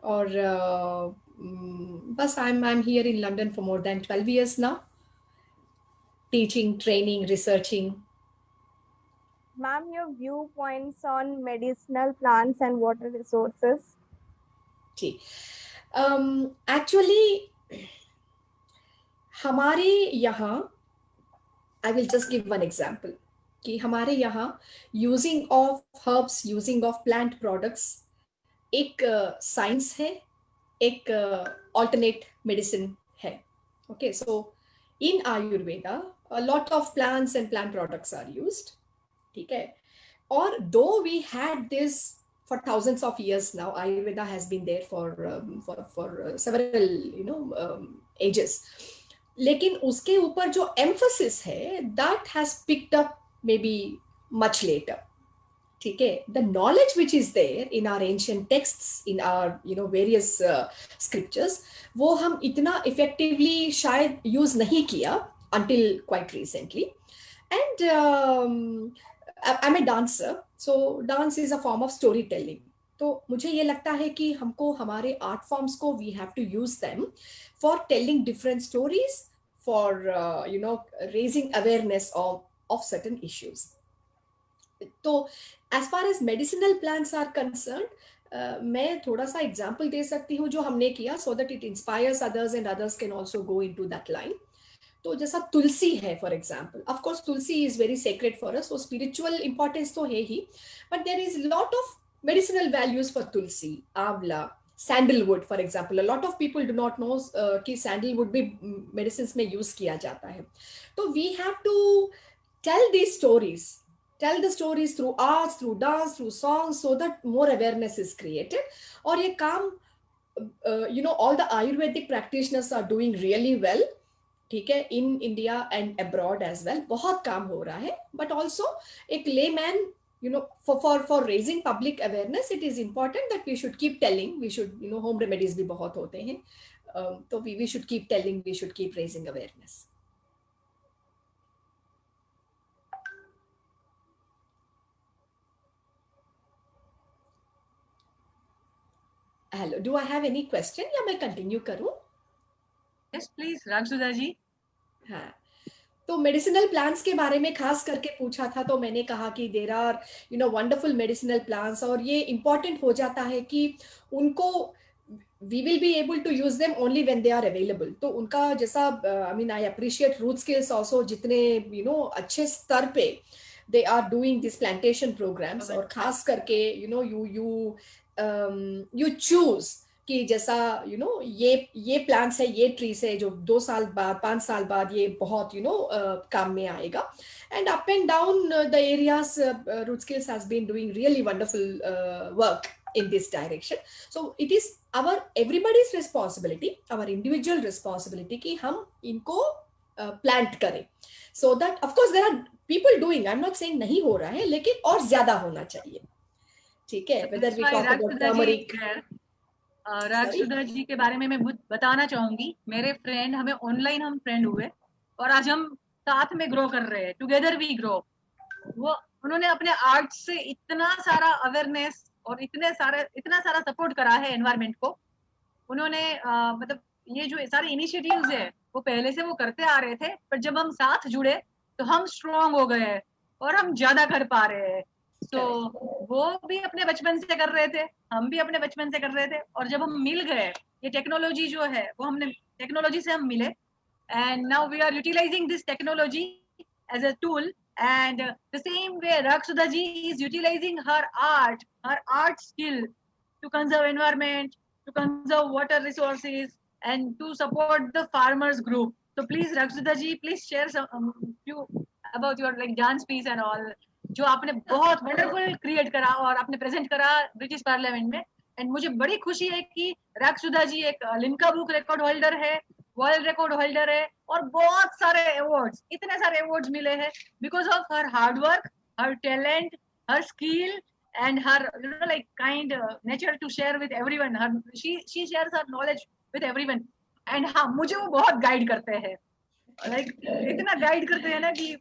Or but I'm here in London for more than 12 years now. Teaching, training, researching. Ma'am, your viewpoints on medicinal plants and water resources. Ji. Actually, हमारे यहाँ, I will just give one example, कि हमारे यहाँ using of herbs, using of plant products एक science है, एक alternate medicine है. Okay, so in Ayurveda, a lot of plants and plant products are used. ठीक है. Or though we had this for thousands of years now, Ayurveda has been there for several ages. लेकिन उसके ऊपर जो emphasis है, that has picked up maybe much later. ठीक है, the knowledge which is there in our ancient texts, in our various scriptures, वो हम इतना इफेक्टिवली शायद यूज नहीं किया until quite recently. And I'm a dancer, so dance is a form of storytelling. तो मुझे ये लगता है कि हमको हमारे आर्ट फॉर्म्स को we have to use them for telling different stories, for raising awareness of certain issues. तो as far as medicinal plants are concern, मैं थोड़ा सा एग्जाम्पल दे सकती हूँ जो हमने किया, so that it inspires others and others can also go in to that line. तो जैसा तुलसी है for example, of course tulsi is very sacred for us, वो स्पिरिचुअल इंपॉर्टेंस तो है ही, but there is lot of medicinal values for tulsi, amla, sandalwood for example. A lot of people do not know कि sandalwood भी मेडिसिन में use किया जाता है. तो we have to tell these stories, tell the stories through arts, through dance, through songs, so that more awareness is created. और ये काम all the Ayurvedic practitioners are doing really well, ठीक है, in India and abroad as well. बहुत काम हो रहा है, but also एक layman, for raising public awareness, it is important that we should keep telling. We should, home remedies भी बहुत होते हैं, तो we should keep telling, we should keep raising awareness. Hello, do I have any question या मैं continue करूं? Yes, please, रागसुधा जी. हाँ, तो मेडिसिनल प्लांट्स के बारे में खास करके पूछा था, तो मैंने कहा कि there are wonderful medicinal plants, और ये इम्पॉर्टेंट हो जाता है कि उनको we will be able to use them only when they are available. तो उनका जैसा I appreciate root skills also, जितने अच्छे स्तर पे they are doing these plantation programs, और खास करके you choose कि जैसा ये प्लांट्स है, ये ट्रीज है जो 2 साल बाद 5 साल बाद ये बहुत काम में आएगा. And up and down the areas, Root Skills has been doing really wonderful work in this direction. So it is everybody's responsibility, our individual responsibility कि हम इनको plant करें. So that of course there are people doing, I'm not saying नहीं हो रहा है, लेकिन और ज्यादा होना चाहिए. ठीक है, whether we talk about turmeric. रागसुधा जी के बारे में मैं बताना चाहूंगी. मेरे फ्रेंड, हम फ्रेंड हुए और आज हम साथ में ग्रो कर रहे हैं, टुगेदर वी ग्रो. वो उन्होंने अपने आर्ट से इतना सारा अवेयरनेस और इतना सारा सपोर्ट करा है एनवायरमेंट को. उन्होंने मतलब ये जो सारे इनिशिएटिव्स है वो पहले से वो करते आ रहे थे, पर जब हम साथ जुड़े तो हम स्ट्रांग हो गए और हम ज्यादा कर पा रहे हैं. तो वो भी अपने बचपन से कर रहे थे, हम भी अपने बचपन से कर रहे थे, और जब हम मिल गए, ये टेक्नोलॉजी जो है वो हमने टेक्नोलॉजी से हम मिले, and now we are utilizing this technology as a tool. And the same way Ragasudha ji is utilizing her art skill to conserve environment, to conserve water resources, and to support the farmers group. So please Ragsudha ji, please share some few about your dance piece and all, जो आपने बहुत wonderful create करा और आपने present करा British parliament में. And मुझे बड़ी खुशी है कि रागसुधा जी एक लिम्का बुक रिकॉर्ड होल्डर है, वर्ल्ड रिकॉर्ड होल्डर है, और बहुत सारे अवार्ड्स, इतने सारे अवार्ड्स मिले हैं because of her hard work, her talent, her skill, and her kind nature to share with everyone. She shares her knowledge with everyone. And हाँ, मुझे वो बहुत गाइड करते हैं, इतना गाइड करते हैं ना कि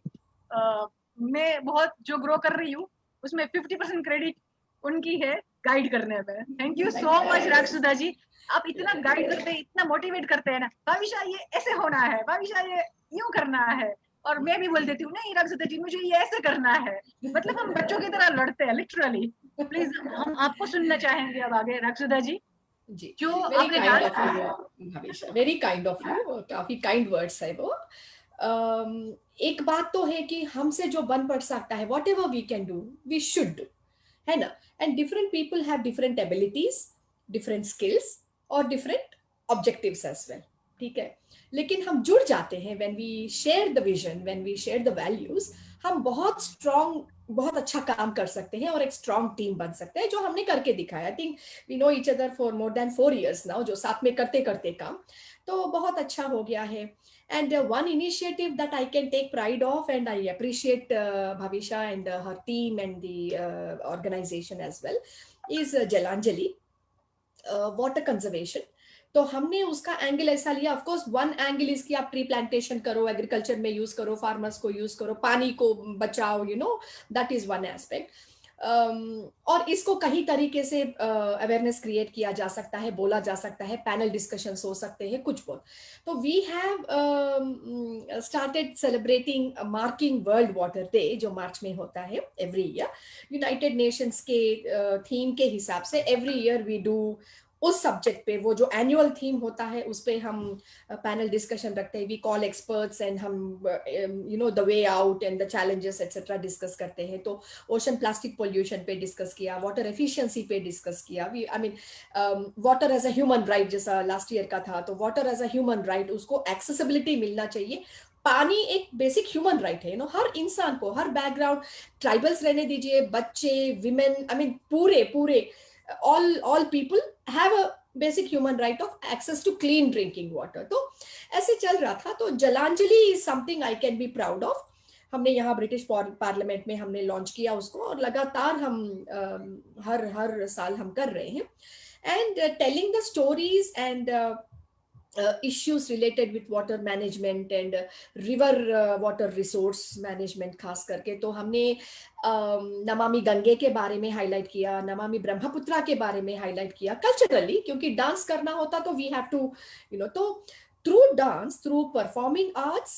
मैं बहुत जो ग्रो कर रही हूँ उसमें 50% क्रेडिट उनकी है गाइड करने में. Thank you so much Ragasudha जी, आप इतना गाइड करते हैं, इतना मोटिवेट करते हैं ना, भाविशा ये ऐसे होना है, भाविशा ये यूं करना है, और मैं भी बोल देती हूँ नहीं रागसुधा जी मुझे ये ऐसे करना है. मतलब हम बच्चों की तरह लड़ते हैं लिटरली. प्लीज हम आपको सुनना चाहेंगे अब आगे रागसुधा जी. जी, जो वेरी काइंड ऑफ यू, काफी काइंड वर्ड्स है वो. एक बात तो है कि हमसे जो बन पड़ सकता है, whatever we can do we should do, है ना. And different people have different abilities, different skills और डिफरेंट ऑब्जेक्टिव्स एज वेल. ठीक है, लेकिन हम जुड़ जाते हैं when we share the vision, when we share the values, हम बहुत स्ट्रॉन्ग, बहुत अच्छा काम कर सकते हैं और एक स्ट्रॉन्ग टीम बन सकते हैं, जो हमने करके दिखाया. I think we know each other for more than 4 years now, जो साथ में करते करते काम, तो बहुत अच्छा हो गया है. And one initiative that I can take pride of, and I appreciate Bhavisha and her team and the organization as well, is Jalanjali, water conservation. तो हमने उसका एंगल ऐसा लिया, of course one angle is कि आप tree plantation करो, agriculture में use करो, फार्मर्स को यूज करो, पानी को बचाओ, you know, that is one aspect. और इसको कहीं तरीके से अवेयरनेस क्रिएट किया जा सकता है, बोला जा सकता है, पैनल डिस्कशंस हो सकते हैं, कुछ बहुत। तो we have started celebrating marking World Water Day, जो मार्च में होता है एवरी ईयर, यूनाइटेड नेशंस के थीम के हिसाब से। एवरी ईयर वी डू उस सब्जेक्ट पे, वो जो एनुअल थीम होता है उस पे हम पैनल डिस्कशन रखते हैं। वी कॉल एक्सपर्ट्स एंड हम you know the way out and the challenges etcetera discuss करते हैं। तो ओशन प्लास्टिक पोल्यूशन पे डिस्कस किया, वाटर एफिशिएंसी पे डिस्कस किया। We I mean water as a human right, जैसा लास्ट ईयर का था, तो water as a human right, उसको एक्सेसिबिलिटी मिलना चाहिए। पानी एक बेसिक ह्यूमन राइट है, यू नो, हर इंसान को, हर बैकग्राउंड, ट्राइबल्स रहने दीजिए, बच्चे, विमेन, आई मीन पूरे all people have a basic human right of access to clean drinking water। तो ऐसे चल रहा था। तो जलांजलि is something I can be proud of। हमने यहाँ ब्रिटिश पार्लियामेंट में हमने लॉन्च किया उसको, और लगातार हम हर साल हम कर रहे हैं। And telling the stories and issues related with water management and river water resource management खास करके। तो हमने नमामि गंगे के बारे में हाईलाइट किया, नमामि ब्रह्मपुत्रा के बारे में हाईलाइट किया कल्चरली, क्योंकि डांस करना होता तो we have to you know. तो through dance, through performing arts,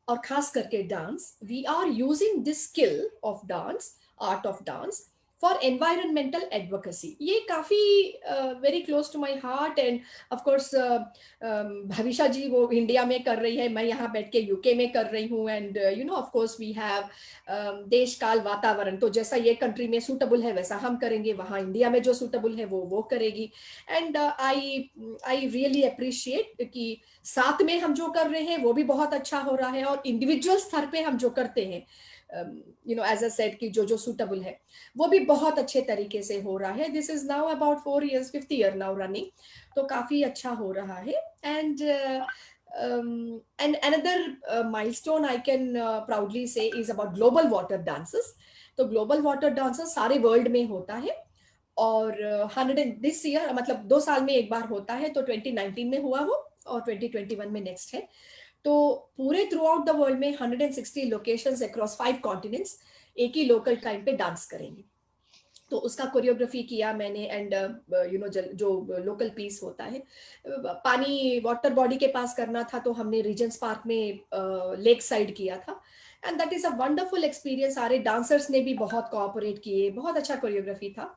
और खास करके dance, we are using this skill of dance, art of dance, for environmental advocacy. ये काफी very close to my heart. And of course Bhavishya ji वो India में कर रही है, मैं यहाँ बैठ के यूके में कर रही हूँ। And you know, of course we have देश काल वातावरण, तो जैसा ये कंट्री में सूटेबल है वैसा हम करेंगे, वहाँ इंडिया में जो सूटेबल है वो करेगी। एंड आई रियली अप्रिशिएट कि साथ में हम जो कर रहे हैं वो भी बहुत अच्छा हो रहा है, और इंडिविजुअल स्तर पे हम जो करते हैं, you know, as I said, कि जो suitable है वो भी बहुत अच्छे तरीके से हो रहा है। This is now about 4 years, 5th year now running, तो काफी अच्छा हो रहा है। And another milestone I can proudly say is about global water dances। तो global water dances सारे वर्ल्ड में होता है, और 100 दिस ईयर, मतलब 2 साल में एक बार होता है। तो 2019 में हुआ वो, और 2021 में नेक्स्ट है। तो पूरे थ्रू आउट द वर्ल्ड में 160 लोकेशंस अक्रॉस 5 कॉन्टिनेंट्स एक ही लोकल टाइम पे डांस करेंगे। तो उसका कोरियोग्राफी किया मैंने। एंड यू नो, जो लोकल पीस होता है, पानी वाटर बॉडी के पास करना था, तो हमने रीजेंस पार्क में लेक साइड किया था। And that is a wonderful experience. सारे डांसर्स ने भी बहुत कोऑपरेट किए, बहुत अच्छा कोरियोग्राफी था।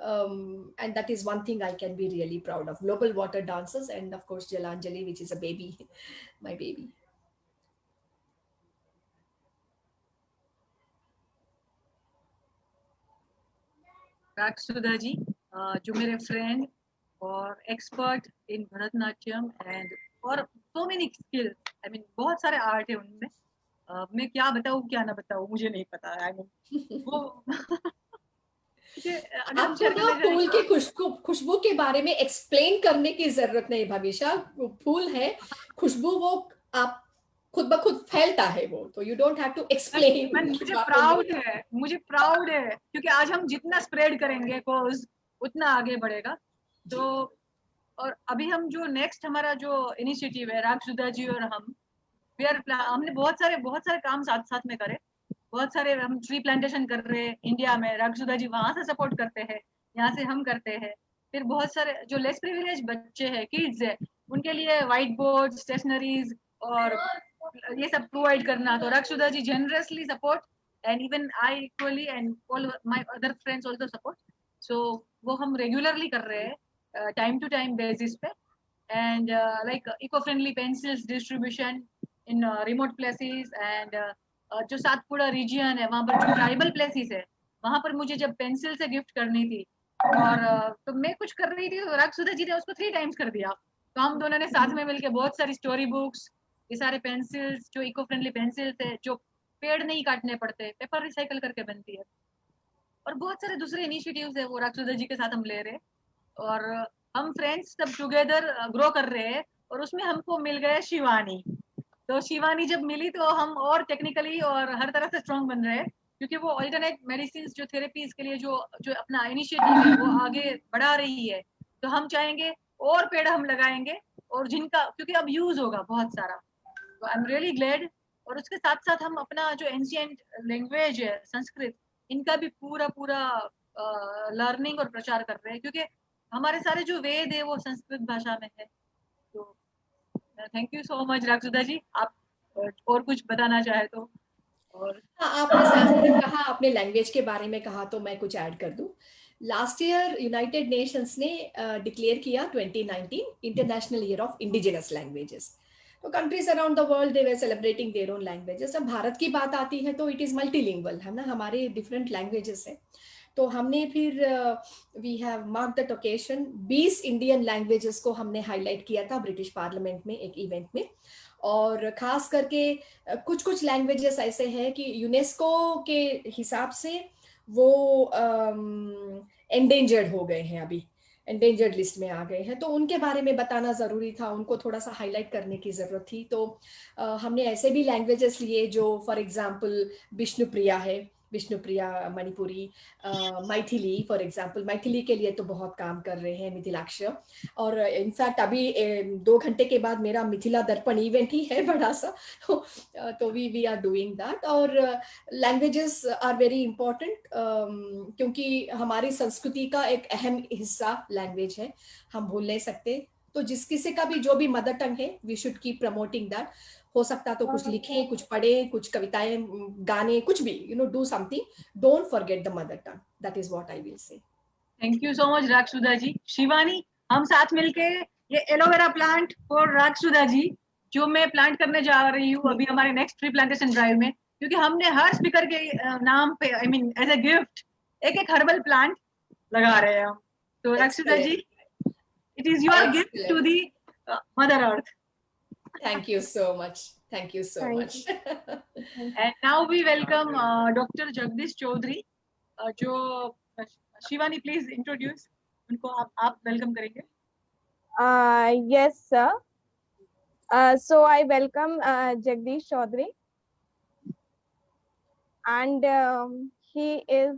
And that is one thing I can be really proud of, global water dances, and of course Jalanjali, which is a baby, my baby। राक्षुदा जी, जो मेरे फ्रेंड और एक्सपर्ट इन भरतनाट्यम एंड और so many skill, I mean बहुत सारे art है उनमें। मैं क्या बताऊँ क्या ना बताऊँ, मुझे नहीं पता। आई मीन वो आपको तो फूल की खुशबू के बारे में एक्सप्लेन करने की जरूरत नहीं भविष्या। फूल है, खुशबू वो आप खुद ब खुद फैलता है वो, तो you don't have to explain. मुझे प्राउड है क्योंकि आज हम जितना स्प्रेड करेंगे कोज उतना आगे बढ़ेगा। तो और अभी हम जो नेक्स्ट हमारा जो इनिशिएटिव है, राक्षुदा जी और हमने बहुत सारे काम साथ में करे। बहुत सारे हम ट्री प्लांटेशन कर रहे हैं इंडिया में, राक्षुदा जी वहां से सपोर्ट करते हैं, यहाँ से हम करते हैं। फिर बहुत सारे जो लेस प्रिविलेज बच्चे हैं, किड्स है, उनके लिए व्हाइट बोर्ड, स्टेशनरीज और ये सब प्रोवाइड करना। तो Ragasudha ji generously support, and even I equally and all my other friends also support. So वो हम रेगुलरली कर रहे हैं टाइम टू टाइम बेसिस पे। And like eco friendly pencils distribution in remote places. And जो सातपुड़ा रीजियन है वहां पर जो ट्राइबल प्लेसेस है, वहां पर मुझे जब पेंसिल से गिफ्ट करनी थी और तो मैं कुछ कर रही थी, तो राक्षुदा जी ने उसको 3 टाइम्स कर दिया। तो हम दोनों ने साथ में मिलकर बहुत सारी स्टोरी बुक्स, ये सारे पेंसिल्स जो इको फ्रेंडली पेंसिल्स है, जो पेड़ नहीं काटने पड़ते, पेपर रिसाइकल करके बनती है, और बहुत सारे दूसरे इनिशिएटिव्स है वो राक्षुदा जी के साथ हम ले रहे हैं। और हम फ्रेंड्स सब टुगेदर ग्रो कर रहे हैं, और उसमें हमको मिल गए शिवानी। तो शिवानी जब मिली तो हम और टेक्निकली और हर तरह से स्ट्रॉन्ग बन रहे हैं, क्योंकि वो अल्टरनेट मेडिसिन जो थेरेपीज के लिए जो अपना इनिशिएटिव है वो आगे बढ़ा रही है। तो हम चाहेंगे और पेड़ हम लगाएंगे, और जिनका क्योंकि अब यूज होगा बहुत सारा, तो आई एम रियली ग्लैड। और उसके साथ साथ हम अपना जो एंशिएंट लैंग्वेज है संस्कृत, इनका भी पूरा लर्निंग और प्रचार कर रहे हैं, क्योंकि हमारे सारे जो वेद है वो संस्कृत भाषा में है। तो thank you so much Ragasudha जी, आप और कुछ बताना चाहे तो। और हाँ, आपने संस्कृत कहा, आपने लैंग्वेज के बारे में कहा, तो मैं कुछ ऐड कर दूं। लास्ट ईयर यूनाइटेड नेशंस ने डिक्लेयर किया 2019 international year of indigenous languages. तो countries around the world they were celebrating their own languages. अब भारत की बात आती है तो इट इज मल्टीलिंगुअल है ना, हमारे डिफरेंट लैंग्वेजेस हैं। तो हमने फिर we have mark that occasion 20 Indian languages को हमने हाईलाइट किया था ब्रिटिश पार्लियामेंट में एक इवेंट में। और खास करके कुछ कुछ लैंग्वेजेस ऐसे हैं कि यूनेस्को के हिसाब से वो एंडेंजर्ड हो गए हैं, अभी एंडेंजर्ड लिस्ट में आ गए हैं। तो उनके बारे में बताना ज़रूरी था, उनको थोड़ा सा हाईलाइट करने की ज़रूरत थी। तो हमने ऐसे भी लैंग्वेजेस लिए जो फॉर एग्जांपल विष्णुप्रिया है, विष्णुप्रिया मणिपुरी, मैथिली फॉर एग्जांपल, मैथिली के लिए तो बहुत काम कर रहे हैं मिथिलाक्ष। और इनफैक्ट अभी 2 घंटे के बाद मेरा मिथिला दर्पण इवेंट ही है बड़ा सा, तो वी आर डूइंग दैट। और लैंग्वेजेस आर वेरी इंपॉर्टेंट, क्योंकि हमारी संस्कृति का एक अहम हिस्सा लैंग्वेज है, हम भूल नहीं सकते। तो जिस किसी का भी जो भी मदर टंग है, we should keep promoting that. हो सकता तो कुछ लिखें, कुछ पढ़ें, कुछ कविताएं, गाने, कुछ भी, you know, do something, don't forget the mother tongue, that is what I will say. Thank you so much Ragasudha ji. Shivani, हम साथ मिलके ये aloe vera plant for Ragasudha ji जो मैं प्लांट करने जा रही हूँ अभी हमारे नेक्स्ट ट्री प्लांटेशन ड्राइव में, क्योंकि हमने हर स्पीकर के नाम पे I mean as a gift एक हर्बल प्लांट लगा रहे हैं हम। तो Ragasudha ji, it is your gift to the mother earth. Thank you so much. Thank you so much. And now we welcome Dr. Jagdish Chaudhary, जो शिवानी प्लीज इंट्रोड्यूस उनको, आप welcome करेंगे। Yes, sir. So I welcome Jagdish Chaudhary, and he is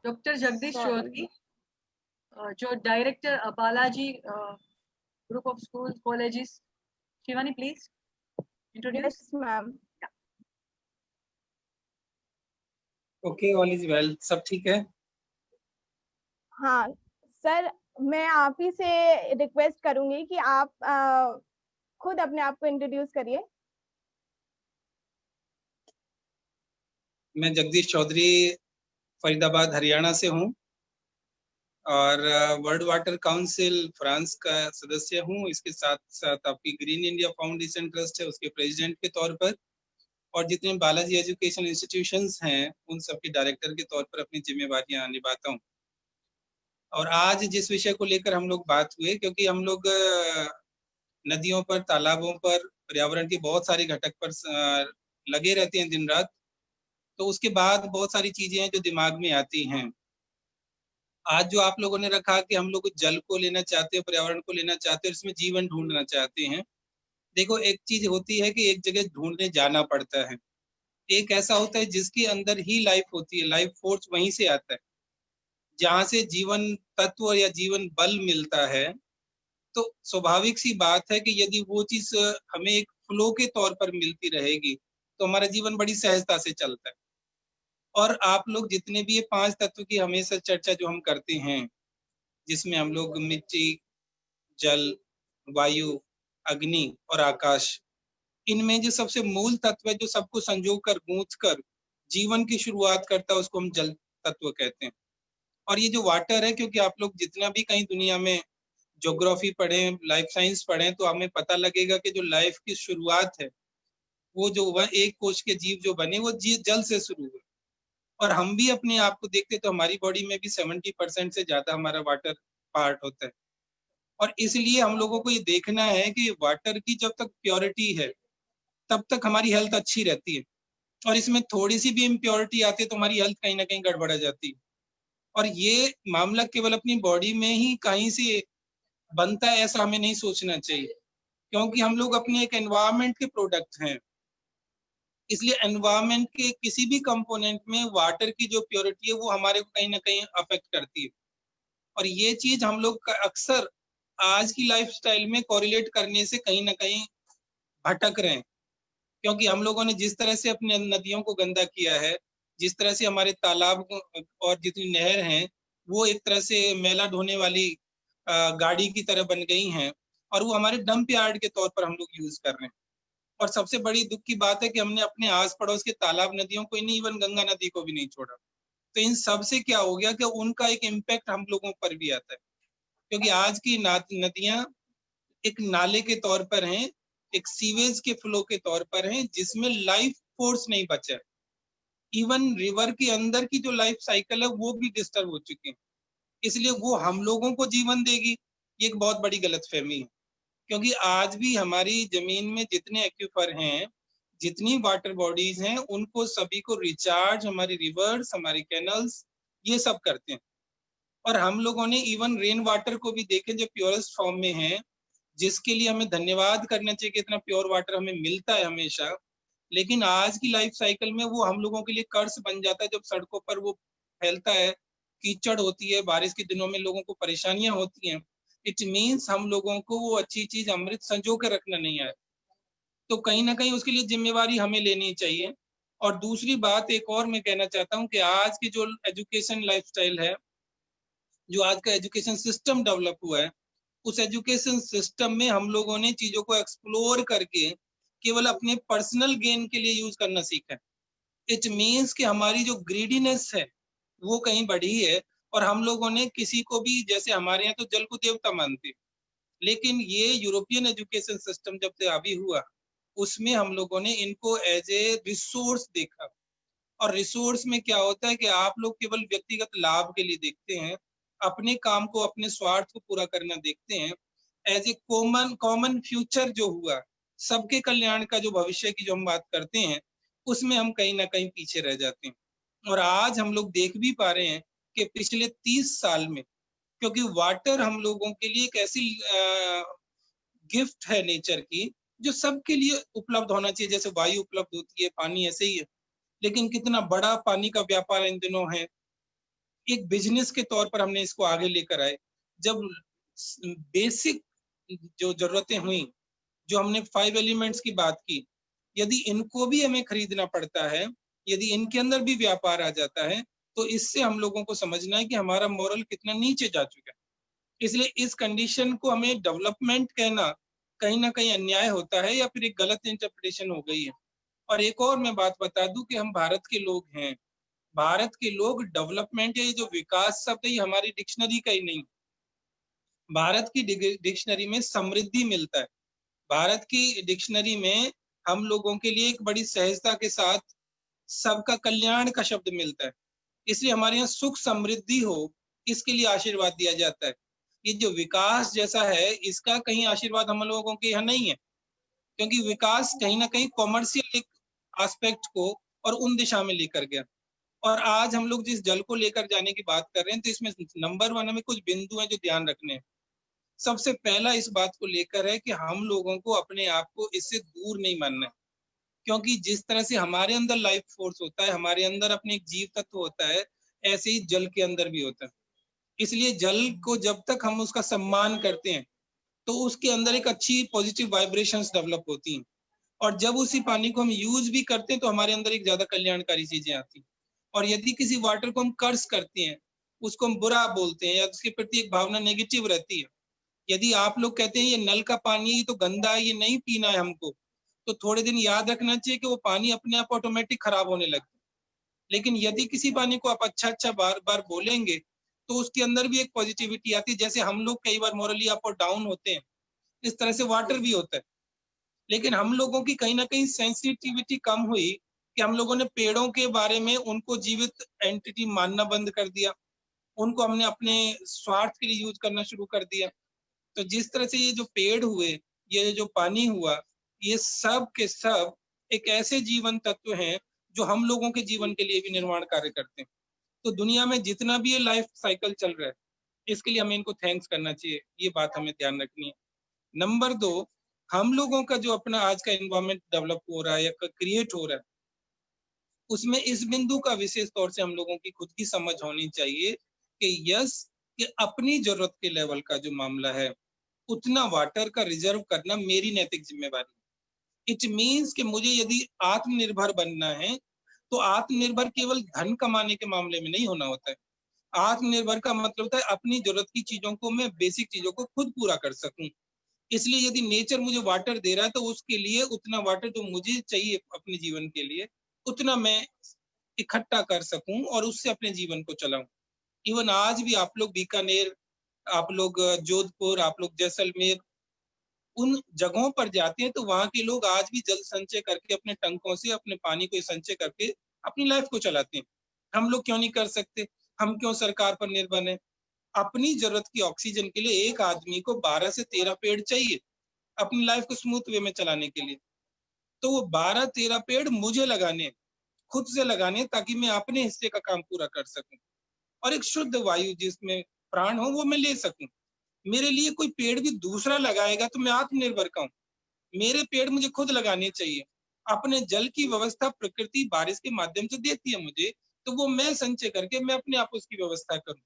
doctor Jagdish Chaudhary, जो director Balaji group of school colleges. Shivani please introduce. Yes, ma'am. Okay, all is well, सब ठीक है? हाँ sir, मैं आप ही से रिक्वेस्ट करूंगी कि आप खुद अपने आप को इंट्रोड्यूस करिए। मैं जगदीश चौधरी फरीदाबाद हरियाणा से हूँ और वर्ल्ड वाटर काउंसिल फ्रांस का सदस्य हूँ। इसके साथ साथ आपकी ग्रीन इंडिया फाउंडेशन ट्रस्ट है उसके प्रेसिडेंट के तौर पर, और जितने बालाजी एजुकेशन इंस्टीट्यूशंस हैं उन सबके डायरेक्टर के तौर पर अपनी जिम्मेवारियां निभाता हूँ। और आज जिस विषय को लेकर हम लोग बात हुए, क्योंकि हम लोग नदियों पर, तालाबों पर, पर्यावरण के बहुत सारे घटक पर लगे रहते हैं दिन रात, तो उसके बाद बहुत सारी चीजें हैं जो दिमाग में आती हैं। आज जो आप लोगों ने रखा कि हम लोग जल को लेना चाहते हैं, पर्यावरण को लेना चाहते हैं, इसमें जीवन ढूंढना चाहते हैं। देखो, एक चीज होती है कि एक जगह ढूंढने जाना पड़ता है, एक ऐसा होता है जिसके अंदर ही लाइफ होती है, लाइफ फोर्स वहीं से आता है, जहां से जीवन तत्व या जीवन बल मिलता है। तो स्वाभाविक सी बात है कि यदि वो चीज हमें एक फ्लो के तौर पर मिलती रहेगी तो हमारा जीवन बड़ी सहजता से चलता है। और आप लोग जितने भी ये 5 तत्व की हमेशा चर्चा जो हम करते हैं, जिसमें हम लोग मिट्टी, जल, वायु, अग्नि और आकाश, इनमें जो सबसे मूल तत्व है जो सबको संजो कर गूंथ कर जीवन की शुरुआत करता है, उसको हम जल तत्व कहते हैं। और ये जो वाटर है, क्योंकि आप लोग जितना भी कहीं दुनिया में ज्योग्राफी पढ़ें, लाइफ साइंस पढ़ें, तो हमें पता लगेगा कि जो लाइफ की शुरुआत है वो जो एक कोश के जीव जो बने वो जल से शुरू हुए। और हम भी अपने आप को देखते तो हमारी बॉडी में भी 70% से ज्यादा हमारा वाटर पार्ट होता है। और इसलिए हम लोगों को ये देखना है कि वाटर की जब तक प्योरिटी है तब तक हमारी हेल्थ अच्छी रहती है, और इसमें थोड़ी सी भी इम्प्योरिटी आती है तो हमारी हेल्थ कहीं ना कहीं गड़बड़ा जाती है। और ये मामला केवल अपनी बॉडी में ही कहीं से बनता है ऐसा हमें नहीं सोचना चाहिए, क्योंकि हम लोग अपने एक एनवायरनमेंट के प्रोडक्ट हैं। इसलिए एनवायरनमेंट के किसी भी कंपोनेंट में वाटर की जो प्योरिटी है वो हमारे को कहीं ना कहीं अफेक्ट करती है। और ये चीज हम लोग अक्सर आज की लाइफस्टाइल में कोरिलेट करने से कहीं ना कहीं भटक रहे हैं, क्योंकि हम लोगों ने जिस तरह से अपने नदियों को गंदा किया है, जिस तरह से हमारे तालाब और जितनी नहर हैं वो एक तरह से मैला ढोने वाली गाड़ी की तरह बन गई हैं, और वो हमारे डंप यार्ड के तौर पर हम लोग यूज कर रहे हैं। और सबसे बड़ी दुख की बात है कि हमने अपने आस पड़ोस के तालाब नदियों को ही नहीं, इवन गंगा नदी को भी नहीं छोड़ा। तो इन सब से क्या हो गया कि उनका एक इम्पैक्ट हम लोगों पर भी आता है, क्योंकि आज की नदियां एक नाले के तौर पर हैं, एक सीवेज के फ्लो के तौर पर हैं, जिसमें लाइफ फोर्स नहीं बचा। इवन रिवर के अंदर की जो लाइफ साइकिल है वो भी डिस्टर्ब हो चुकी है। इसलिए वो हम लोगों को जीवन देगी, ये एक बहुत बड़ी गलतफहमी है। क्योंकि आज भी हमारी जमीन में जितने एक्यूफर हैं, जितनी वाटर बॉडीज हैं, उनको सभी को रिचार्ज हमारी रिवर्स, हमारी कैनल्स, ये सब करते हैं। और हम लोगों ने इवन रेन वाटर को भी देखें जो प्योरेस्ट फॉर्म में है, जिसके लिए हमें धन्यवाद करना चाहिए कि इतना प्योर वाटर हमें मिलता है हमेशा। लेकिन आज की लाइफ साइकिल में वो हम लोगों के लिए कर्ज बन जाता है। जब सड़कों पर वो फैलता है, कीचड़ होती है, बारिश के दिनों में लोगों को परेशानियां होती हैं, इट मीन्स हम लोगों को वो अच्छी चीज अमृत संजो के रखना नहीं आया। तो कहीं ना कहीं उसके लिए जिम्मेवारी हमें लेनी चाहिए। और दूसरी बात एक और मैं कहना चाहता हूँ कि आज की जो एजुकेशन लाइफस्टाइल है, जो आज का एजुकेशन सिस्टम डेवलप हुआ है, उस एजुकेशन सिस्टम में हम लोगों ने चीजों को एक्सप्लोर करके केवल अपने पर्सनल गेन के लिए यूज करना सीखा है। इट मीन्स कि हमारी जो ग्रीडीनेस है वो कहीं बढ़ी है, और हम लोगों ने किसी को भी, जैसे हमारे यहाँ तो जल को देवता मानते, लेकिन ये यूरोपियन एजुकेशन सिस्टम जब से हावी हुआ, उसमें हम लोगों ने इनको एज ए रिसोर्स देखा। और रिसोर्स में क्या होता है कि आप लोग केवल व्यक्तिगत लाभ के लिए देखते हैं, अपने काम को, अपने स्वार्थ को पूरा करना देखते हैं। एज ए कॉमन फ्यूचर जो हुआ, सबके कल्याण का जो भविष्य की जो हम बात करते हैं, उसमें हम कहीं ना कहीं पीछे रह जाते हैं। और आज हम लोग देख भी पा रहे हैं कि पिछले 30 साल में, क्योंकि वाटर हम लोगों के लिए एक ऐसी गिफ्ट है नेचर की जो सबके लिए उपलब्ध होना चाहिए, जैसे वायु उपलब्ध होती है, पानी ऐसे ही है। लेकिन कितना बड़ा पानी का व्यापार इन दिनों है, एक बिजनेस के तौर पर हमने इसको आगे लेकर आए। जब बेसिक जो जरूरतें हुई, जो हमने 5 एलिमेंट्स की बात की, यदि इनको भी हमें खरीदना पड़ता है, यदि इनके अंदर भी व्यापार आ जाता है, तो इससे हम लोगों को समझना है कि हमारा मोरल कितना नीचे जा चुका है। इसलिए इस कंडीशन को हमें डेवलपमेंट कहना कहीं ना कहीं अन्याय होता है, या फिर एक गलत इंटरप्रिटेशन हो गई है। और एक और मैं बात बता दूं कि हम भारत के लोग हैं, भारत के लोग डेवलपमेंट या जो विकास शब्द है, ये हमारी डिक्शनरी का ही नहीं, भारत की डिक्शनरी में समृद्धि मिलता है। भारत की डिक्शनरी में हम लोगों के लिए एक बड़ी सहजता के साथ सबका कल्याण का शब्द मिलता है। इसलिए हमारे यहाँ सुख समृद्धि हो, इसके लिए आशीर्वाद दिया जाता है। ये जो विकास जैसा है, इसका कहीं आशीर्वाद हम लोगों के यहाँ नहीं है, क्योंकि विकास कहीं ना कहीं कॉमर्शियल एक एस्पेक्ट को और उन दिशा में लेकर गया। और आज हम लोग जिस जल को लेकर जाने की बात कर रहे हैं, तो इसमें नंबर 1 में कुछ बिंदु हैं जो ध्यान रखने हैं। सबसे पहला इस बात को लेकर है कि हम लोगों को अपने आप को इससे दूर नहीं मानना है, क्योंकि जिस तरह से हमारे अंदर लाइफ फोर्स होता है, हमारे अंदर अपने एक जीव तत्व होता है, ऐसे ही जल के अंदर भी होता है। इसलिए जल को जब तक हम उसका सम्मान करते हैं, तो उसके अंदर एक अच्छी पॉजिटिव वाइब्रेशंस डेवलप होती हैं। और जब उसी पानी को हम यूज भी करते हैं, तो हमारे अंदर एक ज्यादा कल्याणकारी चीजें आती हैं। और यदि किसी वाटर को हम कर्ज करते हैं, उसको हम बुरा बोलते हैं, या उसके प्रति एक भावना नेगेटिव रहती है, यदि आप लोग कहते हैं ये नल का पानी है, ये तो गंदा है, ये नहीं पीना है हमको, तो थोड़े दिन याद रखना चाहिए कि वो पानी अपने आप ऑटोमेटिक खराब होने लगता है। लेकिन यदि किसी पानी को आप अच्छा बार बार बोलेंगे, तो उसके अंदर भी एक पॉजिटिविटी आती है। जैसे हम लोग कई बार मोरली अप और डाउन होते हैं, इस तरह से वाटर भी होता है। लेकिन हम लोगों की कहीं ना कहीं सेंसिटिविटी कम हुई कि हम लोगों ने पेड़ों के बारे में उनको जीवित एंटिटी मानना बंद कर दिया, उनको हमने अपने स्वार्थ के लिए यूज करना शुरू कर दिया। तो जिस तरह से ये जो पेड़ हुए, ये जो पानी हुआ, ये सब के सब एक ऐसे जीवन तत्व हैं जो हम लोगों के जीवन के लिए भी निर्माण कार्य करते हैं। तो दुनिया में जितना भी ये लाइफ साइकिल चल रहा है, इसके लिए हमें इनको थैंक्स करना चाहिए, ये बात हमें ध्यान रखनी है। नंबर 2, हम लोगों का जो अपना आज का एनवायरमेंट डेवलप हो रहा है या क्रिएट हो रहा है, उसमें इस बिंदु का विशेष तौर से हम लोगों की खुद की समझ होनी चाहिए कि यस, कि अपनी जरूरत के लेवल का जो मामला है, उतना वाटर का रिजर्व करना मेरी नैतिक जिम्मेवारी। इट मीन्स कि मुझे यदि आत्मनिर्भर बनना है तो आत्मनिर्भर केवल धन कमाने के मामले में नहीं होना होता है। आत्मनिर्भर का मतलब होता है अपनी जरूरत की चीजों को, मैं बेसिक चीजों को खुद पूरा कर सकूं। इसलिए यदि नेचर मुझे वाटर दे रहा है तो उसके लिए उतना वाटर जो मुझे चाहिए अपने जीवन के लिए, उतना मैं इकट्ठा कर सकूं और उससे अपने जीवन को चलाऊं। इवन आज भी आप लोग बीकानेर, आप लोग जोधपुर, आप लोग जैसलमेर, उन जगहों पर जाते हैं तो वहां के लोग आज भी जल संचय करके अपने टंकों से अपने पानी को संचय करके अपनी लाइफ को चलाते हैं। हम लोग क्यों नहीं कर सकते? हम क्यों सरकार पर निर्भर हैं? अपनी जरूरत की ऑक्सीजन के लिए एक आदमी को 12 से 13 पेड़ चाहिए अपनी लाइफ को स्मूथ वे में चलाने के लिए। तो वो 12-13 पेड़ मुझे लगाने, खुद से लगाने, ताकि मैं अपने हिस्से का काम पूरा कर सकूं और एक शुद्ध वायु जिसमें प्राण हो वो मैं ले सकूं। मेरे लिए कोई पेड़ भी दूसरा लगाएगा तो मैं आत्मनिर्भर का हूं। मेरे पेड़ मुझे खुद लगाने चाहिए। अपने जल की व्यवस्था प्रकृति बारिश के माध्यम से देती है मुझे, तो वो मैं संचय करके मैं अपने आप उसकी व्यवस्था करूं।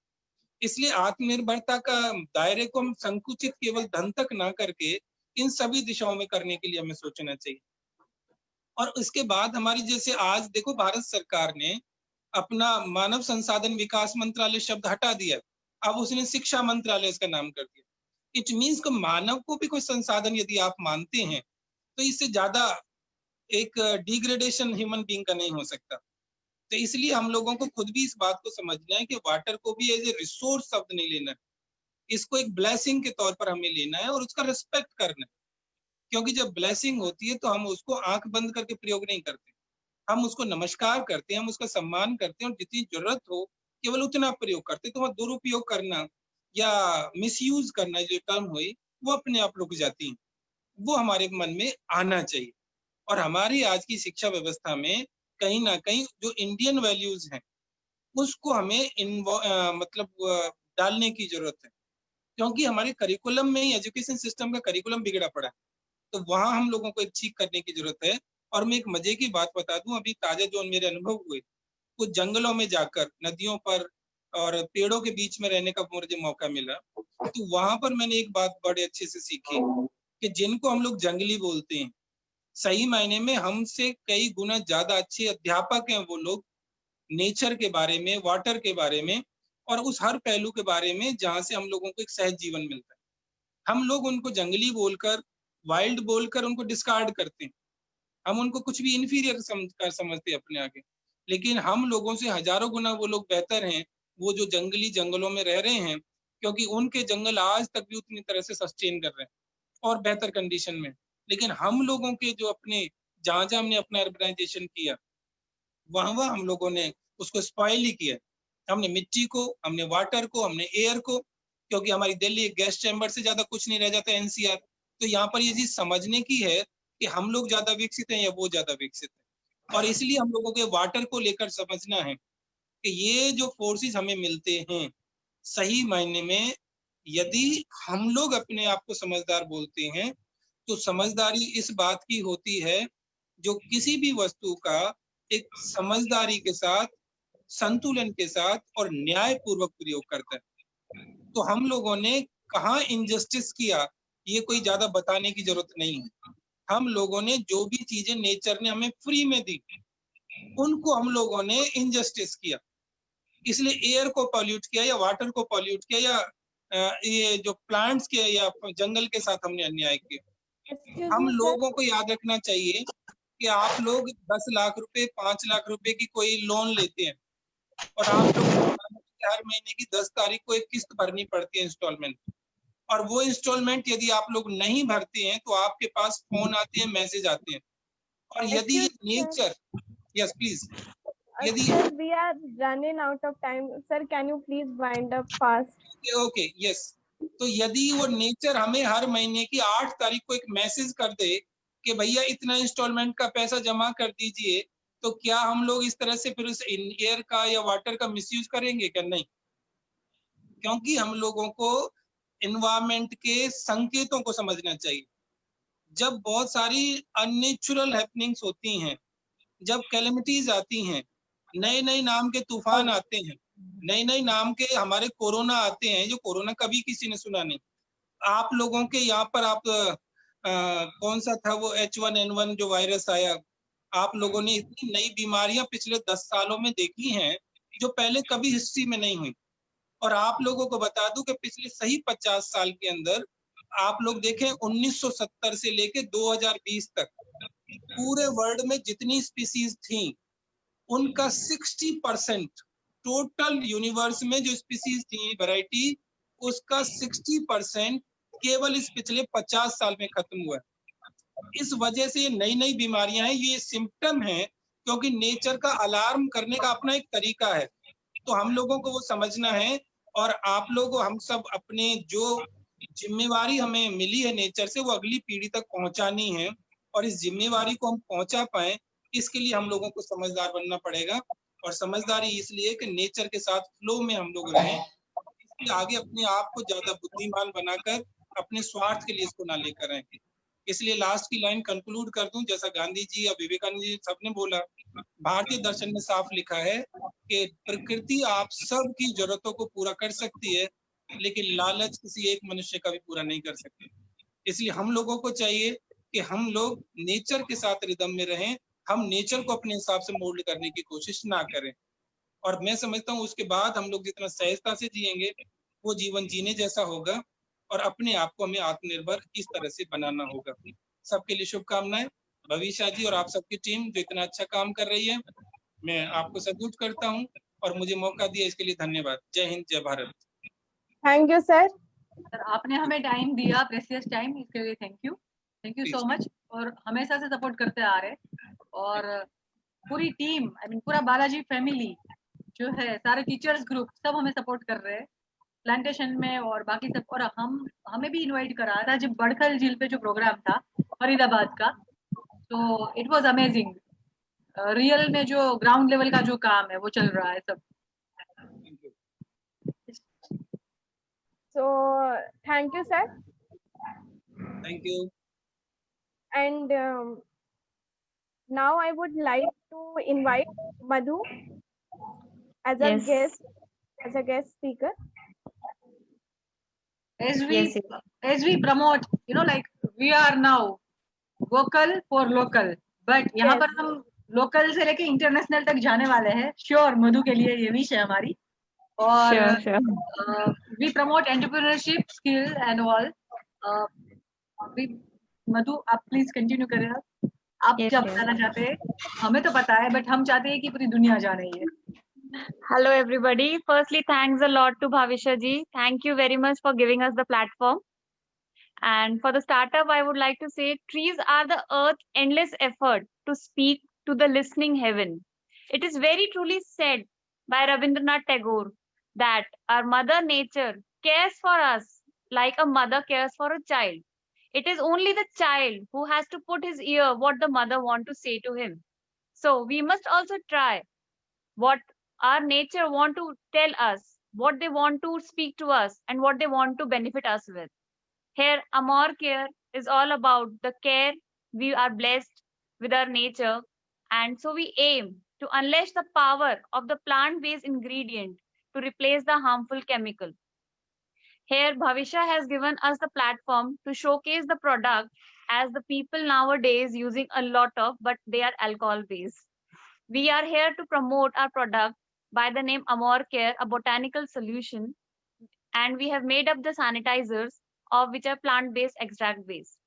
इसलिए आत्मनिर्भरता का दायरे को हम संकुचित केवल धन तक ना करके इन सभी दिशाओं में करने के लिए हमें सोचना चाहिए। और उसके बाद हमारी, जैसे आज देखो भारत सरकार ने अपना मानव संसाधन विकास मंत्रालय शब्द हटा दिया, अब उसने शिक्षा मंत्रालय इसका नाम कर दिया। इट मीन्स कि मानव को भी कोई संसाधन यदि आप मानते हैं तो इससे ज्यादा एक डिग्रेडेशन ह्यूमन बीइंग का नहीं हो सकता। तो इसलिए हम लोगों को खुद भी इस बात को समझना है कि वाटर को भी एज ए रिसोर्स शब्द नहीं लेना है, इसको एक ब्लेसिंग के तौर पर हमें लेना है और उसका रिस्पेक्ट करना है। क्योंकि जब ब्लेसिंग होती है तो हम उसको आंख बंद करके प्रयोग नहीं करते, हम उसको नमस्कार करते हैं, हम उसका सम्मान करते हैं और जितनी जरूरत हो केवल उतना प्रयोग करते हैं। तो वह दुरुपयोग करना या मिसयूज करना जो टर्म हुई वो अपने आप रुक जाती है, वो हमारे मन में आना चाहिए। और हमारी आज की शिक्षा व्यवस्था में कहीं ना कहीं जो इंडियन वैल्यूज हैं उसको हमें डालने की जरूरत है, क्योंकि हमारे करिकुलम में ही एजुकेशन सिस्टम का करिकुलम बिगड़ा पड़ा है। तो वहां हम लोगों को एक ठीक करने की जरूरत है। और मैं एक मजे की बात बता दूं, अभी ताजा जो मेरे अनुभव हुए, कुछ जंगलों में जाकर नदियों पर और पेड़ों के बीच में रहने का मुझे मौका मिला, तो वहां पर मैंने एक बात बड़े अच्छे से सीखी कि जिनको हम लोग जंगली बोलते हैं, सही मायने में हमसे कई गुना ज्यादा अच्छे अध्यापक हैं वो लोग, नेचर के बारे में, वाटर के बारे में और उस हर पहलू के बारे में जहाँ से हम लोगों को एक सहज जीवन मिलता है। हम लोग उनको जंगली बोलकर, वाइल्ड बोलकर उनको डिस्कार्ड करते हैं, हम उनको कुछ भी इंफीरियर समझते हैं अपने आगे। लेकिन हम लोगों से हजारों गुना वो लोग बेहतर हैं, वो जो जंगली जंगलों में रह रहे हैं, क्योंकि उनके जंगल आज तक भी उतनी तरह से सस्टेन कर रहे हैं और बेहतर कंडीशन में। लेकिन हम लोगों के जो अपने जहाँ जहाँ हमने अपना अर्बनाइजेशन किया, वहां हम लोगों ने उसको स्पॉइल ही किया। हमने मिट्टी को, हमने वाटर को, हमने एयर को, क्योंकि हमारी दिल्ली गैस चैम्बर से ज्यादा कुछ नहीं रह जाता एनसीआर। तो यहाँ पर ये चीज समझने की है कि हम लोग ज्यादा विकसित हैं या वो ज्यादा विकसित है। और इसलिए हम लोगों के वाटर को लेकर समझना है कि ये जो फोर्सेस हमें मिलते हैं, सही मायने में यदि हम लोग अपने आप को समझदार बोलते हैं तो समझदारी इस बात की होती है जो किसी भी वस्तु का एक समझदारी के साथ, संतुलन के साथ और न्याय पूर्वक प्रयोग करता है। तो हम लोगों ने कहाँ इनजस्टिस किया ये कोई ज्यादा बताने की जरूरत नहीं है। हम लोगों ने जो भी चीजें नेचर ने हमें फ्री में दी उनको हम लोगों ने इनजस्टिस किया, इसलिए एयर को पॉल्यूट किया या वाटर को पॉल्यूट किया या ये जो प्लांट्स के या जंगल के साथ हमने अन्याय किया। हम लोगों को याद रखना चाहिए कि आप लोग 10 लाख रुपए, 5 लाख रुपए की कोई लोन लेते हैं और आप लोग हर महीने की 10 तारीख को एक किस्त भरनी पड़ती है इंस्टॉलमेंट, और वो इंस्टॉलमेंट यदि आप लोग नहीं भरते हैं तो आपके पास फोन आते हैं, मैसेज आते हैं। और यदि नेचर, यस प्लीज, यदि we are running out of time, sir, can you please wind up fast? Okay yes, तो यदि वो नेचर हमें हर महीने की 8 तारीख को एक मैसेज कर दे कि भैया इतना इंस्टॉलमेंट का पैसा जमा कर दीजिए तो क्या हम लोग इस तरह से फिर उस एयर का या वाटर का मिसयूज करेंगे क्या? नहीं, क्योंकि हम लोगों को एनवायरमेंट के संकेतों को समझना चाहिए। जब बहुत सारी अननेचुरल हैपनिंग्स होती हैं, जब कैलेमिटीज आती हैं, नए नए नाम के तूफान आते हैं, नए नए नाम के हमारे कोरोना आते हैं, जो कोरोना कभी किसी ने सुना नहीं। आप लोगों के यहाँ पर आप कौन सा था वो H1N1 जो वायरस आया, आप लोगों ने इतनी नई बीमारियां पिछले 10 सालों में देखी हैं जो पहले कभी हिस्ट्री में नहीं हुई। और आप लोगों को बता दूं कि पिछले सही 50 साल के अंदर आप लोग देखें 1970 से लेके 2020 तक पूरे वर्ल्ड में जितनी स्पीसीज थी उनका 60% टोटल यूनिवर्स में जो स्पीसीज थी वैरायटी, उसका 60% केवल इस पिछले 50 साल में खत्म हुआ है। इस वजह से ये नई नई बीमारियां हैं, ये सिम्टम है, क्योंकि नेचर का अलार्म करने का अपना एक तरीका है। तो हम लोगों को वो समझना है, और आप लोग हम सब अपने जो जिम्मेवारी हमें मिली है नेचर से वो अगली पीढ़ी तक पहुंचानी है, और इस जिम्मेवारी को हम पहुंचा पाए इसके लिए हम लोगों को समझदार बनना पड़ेगा। और समझदारी इसलिए कि नेचर के साथ फ्लो में हम लोग रहें, इसलिए आगे अपने आप को ज्यादा बुद्धिमान बनाकर अपने स्वार्थ के लिए इसको ना लेकर आए। इसलिए लास्ट की लाइन कंक्लूड कर दूं, जैसा गांधी जी या विवेकानंद जी सबने बोला, भारतीय दर्शन में साफ लिखा है कि प्रकृति आप सब की जरूरतों को पूरा कर सकती है, लेकिन लालच किसी एक मनुष्य का भी पूरा नहीं कर सकती। इसलिए हम लोगों को चाहिए कि हम लोग नेचर के साथ रिदम में रहें, हम नेचर को अपने हिसाब से मोल्ड करने की कोशिश ना करें। और मैं समझता हूँ उसके बाद हम लोग जितना सहजता से जिएंगे वो जीवन जीने जैसा होगा, और अपने आप को हमें आत्मनिर्भर इस तरह से बनाना होगा। सबके लिए शुभकामनाएं। भविष्या जी और आप सबकी टीम जो इतना अच्छा काम कर रही है, मैं आपको सल्यूट करता हूं, और मुझे मौका दिया इसके लिए धन्यवाद। जय हिंद, जय Bharat. Thank you sir. Sir आपने हमें टाइम दिया, प्रेशियस टाइम, इसके लिए थैंक यू सो मच। और हमेशा से सपोर्ट करते आ रहे, और पूरी टीम, आई मीन पूरा बालाजी फैमिली जो है, सारे टीचर्स ग्रुप सब हमें सपोर्ट कर रहे हैं प्लांटेशन में और बाकी सब। और हमें भी इनवाइट करा था जब बड़खल झील पे जो प्रोग्राम था फरीदाबाद का, तो इट वाज अमेजिंग। रियल में जो ग्राउंड लेवल का जो काम है वो चल रहा है सब। So thank you sir. Thank you. And now I would like to invite Madhu as a Yes. guest speaker. As we promote, like we are now vocal for local, but यहाँ पर हम लोकल से लेके international तक जाने वाले हैं। Sure मधु के लिए ये विश है हमारी। और we promote entrepreneurship skill and all. मधु आप प्लीज कंटिन्यू करें। आप क्या बताना चाहते हैं? हमें तो पता है, बट हम चाहते हैं कि पूरी दुनिया जाने ये। Hello everybody. Firstly, thanks a lot to Bhavishya ji. Thank you very much for giving us the platform. And for the startup, I would like to say trees are the earth's endless effort to speak to the listening heaven. It is very truly said by Rabindranath Tagore that our mother nature cares for us like a mother cares for a child. It is only the child who has to put his ear what the mother want to say to him. So we must also try what our nature want to tell us, what they want to speak to us, and what they want to benefit us with. Here, Amor Care is all about the care we are blessed with our nature, and so we aim to unleash the power of the plant-based ingredient to replace the harmful chemical. Here, Bhavishya has given us the platform to showcase the product, as the people nowadays using a lot of, but they are alcohol-based. We are here to promote our product by the name Amor Care, a botanical solution, and we have made up the sanitizers of which are plant-based extract based.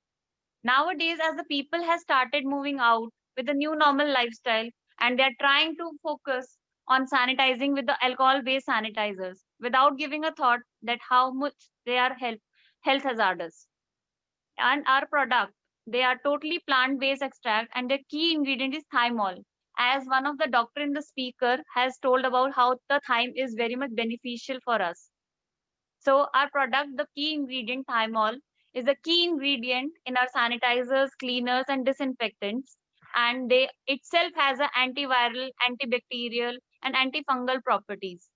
Nowadays, as the people has started moving out with the new normal lifestyle, and they are trying to focus on sanitizing with the alcohol-based sanitizers without giving a thought that how much they are health hazardous. And our product, they are totally plant-based extract, and the key ingredient is thymol. As one of the doctor in the speaker has told about how the thyme is very much beneficial for us. So our product, the key ingredient thymol, is a key ingredient in our sanitizers, cleaners, and disinfectants. and they itself has a antiviral, antibacterial, and antifungal properties.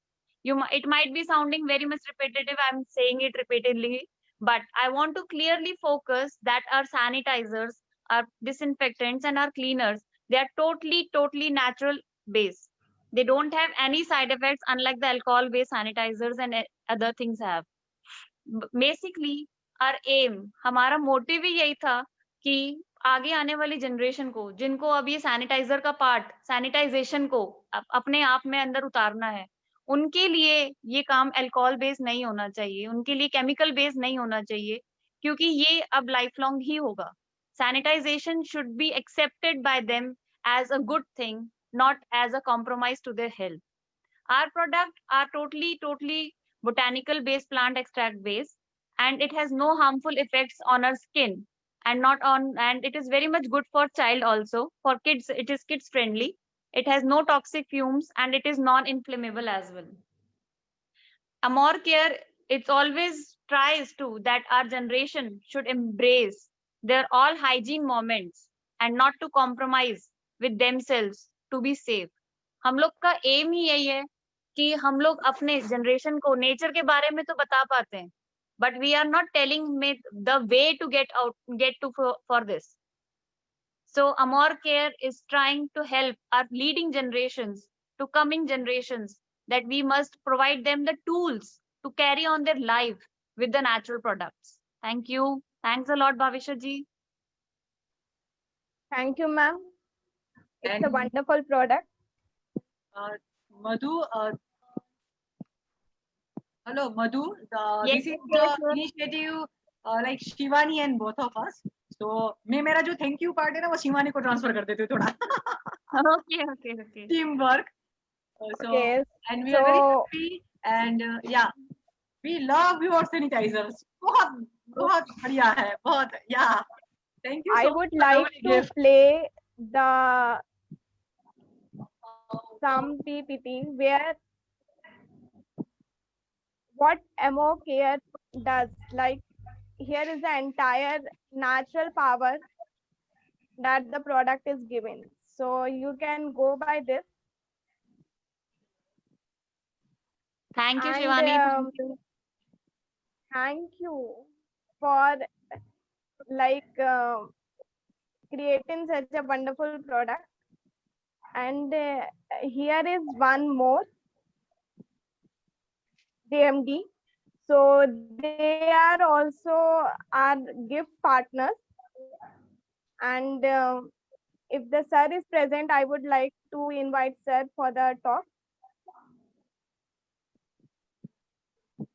It might be sounding very much repetitive. I'm saying it repeatedly, but I want to clearly focus that our sanitizers, our disinfectants, and our cleaners, they are totally natural base. They don't have any side effects, unlike the alcohol based sanitizers and other things have. Basically, our aim, हमारा motive ही यही था कि आगे आने वाली generation को, जिनको अब ये सैनिटाइजर का पार्ट, सैनिटाइजेशन को अपने आप में अंदर उतारना है, उनके लिए ये काम अल्कोहल बेस्ड नहीं होना चाहिए, उनके लिए केमिकल बेस्ड नहीं होना चाहिए, क्योंकि ये अब लाइफ लॉन्ग ही होगा. Sanitization should be accepted by them as a good thing, not as a compromise to their health. Our product are totally botanical based, plant extract based, and it has no harmful effects on our skin, and it is very much good for child also. For kids, it is kids friendly. It has no toxic fumes and it is non-inflammable as well. Amor Care, it always tries to that our generation should embrace their all hygiene moments and not to compromise with themselves to be safe. हम लोग का M ही यही है कि हम लोग अपने generation को नेचर के बारे में तो बता पाते हैं, but we are not telling the way to get to for this. So Amor Care is trying to help our leading generations to coming generations, that we must provide them the tools to carry on their life with the natural products. Thank you. Thanks a lot, Bhavisha ji. Thank you, ma'am. It's a And- wonderful product. Madhu, hello, Madhu. Yes, This is yes, the initiative like Shivani and both of us. So मैं मेरा जो thank you part है ना वो शिवानी को transfer कर देती हूँ थोड़ा. Okay. Teamwork. So Okay, and we are very so- happy and yeah, we love your sanitizers. बहुत बढ़िया है, बहुत yeah. Thank you. I so would much for like lovely to gift. play the some PPT where what Amor Care does. Like here is the entire natural power that the product is given. So you can go by this. Thank you, And, Shivani. Thank you for creating such a wonderful product. And here is one more, DMD. So they are also our gift partners. And if the sir is present, I would like to invite sir for the talk.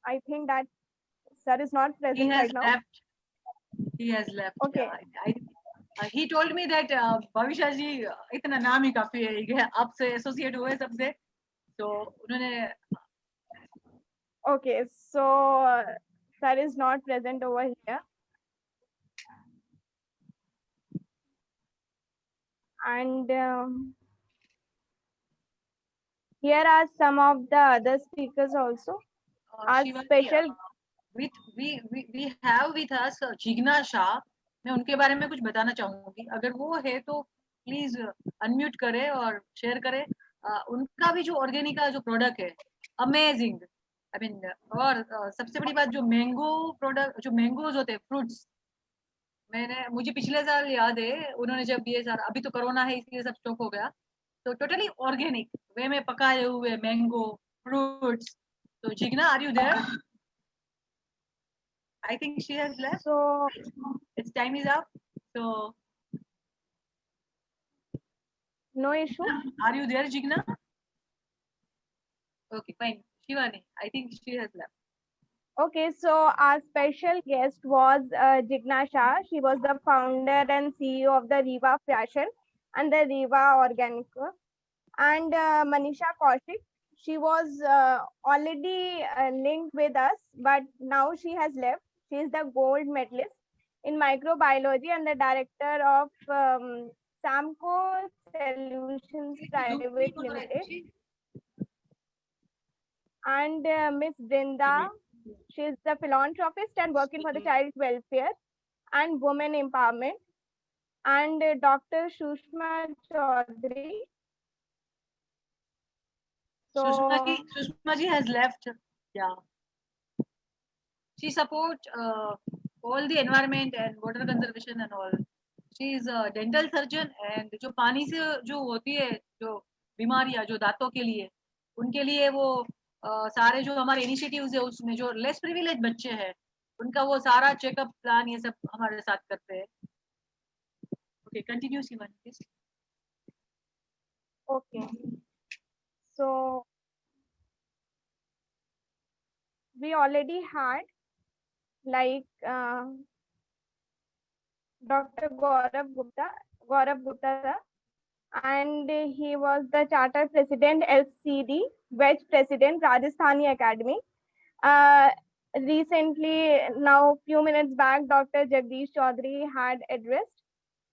I think that sir is not He present has right now. left. He has left. Okay. He told me that Bhavisha ji इतना नाम ही काफी है, ये आपसे associate हुए सबसे, तो उन्होंने Okay, so sir is not present over here. And here are some of the other speakers also. Our Shivani, special we have with us Jigna Shah. मैं उनके बारे में कुछ बताना चाहूंगी, अगर वो है तो प्लीज अनम्यूट करे और शेयर करे. उनका भी जो ऑर्गेनिक का जो प्रोडक्ट है अमेजिंग, आई मीन, और सबसे बड़ी बात जो मैंगो प्रोडक्ट, जो मैंगोज होते हैं फ्रूट्स, मुझे पिछले साल याद है उन्होंने जब ये सारा, अभी तो कोरोना है इसलिए सब स्टॉक हो गया, तो टोटली ऑर्गेनिक वे में पकाए हुए मैंगो फ्रूट्स. तो Jigna, are you there? I think she has left. So its time is up. So no issue. Are you there, Jigna? Okay, fine. Shivani, I think she has left. Okay, so our special guest was Jigna Shah. She was the founder and CEO of the Riva Fashion and the Riva Organic. And Manisha Kaushik, she was already linked with us, but now she has left. She is the gold medalist in microbiology and the director of Samco Solutions Private Limited. And Miss Brinda, she is the philanthropist and working for the child welfare and women empowerment. and Dr. Sushma Chaudhary. So, Sushma ji has left. Yeah. She supports all the environment and water conservation and all. She is a dental surgeon and जो पानी से जो होती है जो बीमारियां जो दांतों के लिए उनके लिए वो सारे जो हमारे इनिशिएटिव्स है उसमें जो लेस प्रिविलेज बच्चे हैं उनका वो सारा चेकअप प्लान ये सब हमारे साथ करते हैं. Okay, continue Shivan, please. okay. So, we already had like Dr. Gaurav Gupta sir, and he was the charter president LCD, Wedge president Rajasthani Academy. Recently, now few minutes back, Dr. Jagdish Chaudhary had addressed.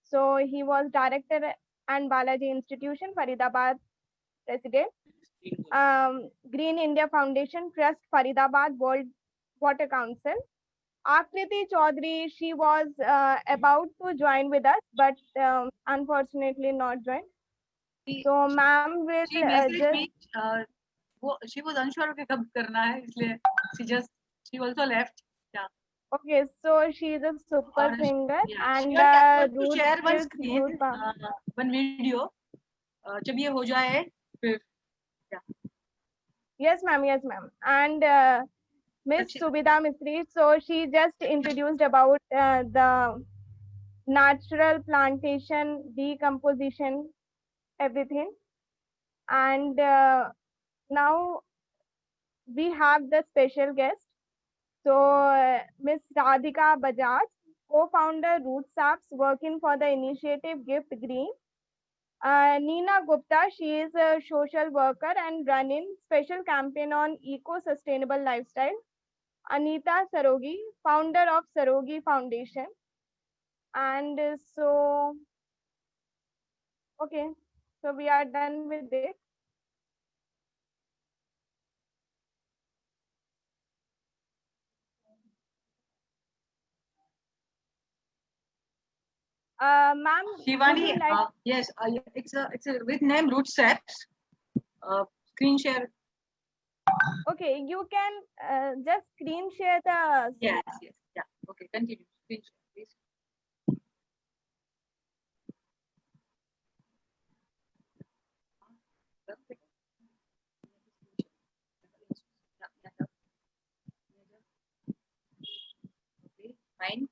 So he was director and Balaji Institution, Faridabad president. Green India Foundation Trust, Faridabad World Water Council. Akriti Chaudhary, she was about to join with us, but unfortunately not joined. So ma'am will She messaged just me. She was unsure कि कब करना है इसलिए she also left. Yeah. okay. So she is a super singer Yeah. and She was to roots share one is screen, good one video. जब ये हो जाए फिर Yes, ma'am. Yes, ma'am. And Miss Subhida Mistry, so she just introduced about the natural plantation, decomposition, everything. And now we have the special guest. So Miss Radhika Bajaj, co-founder Root Saps, working for the initiative Gift Green. Neena Gupta, she is a social worker and running special campaign on eco-sustainable lifestyle. Anita Sarogi, founder of Sarogi Foundation. And so, okay, so we are done with it. Ma'am, Shivani, yes, it's a with name Root Steps. Screen share. Okay, you can just screen share the. Yes, yes, yeah. Okay, continue. Screen share, please. Okay, fine.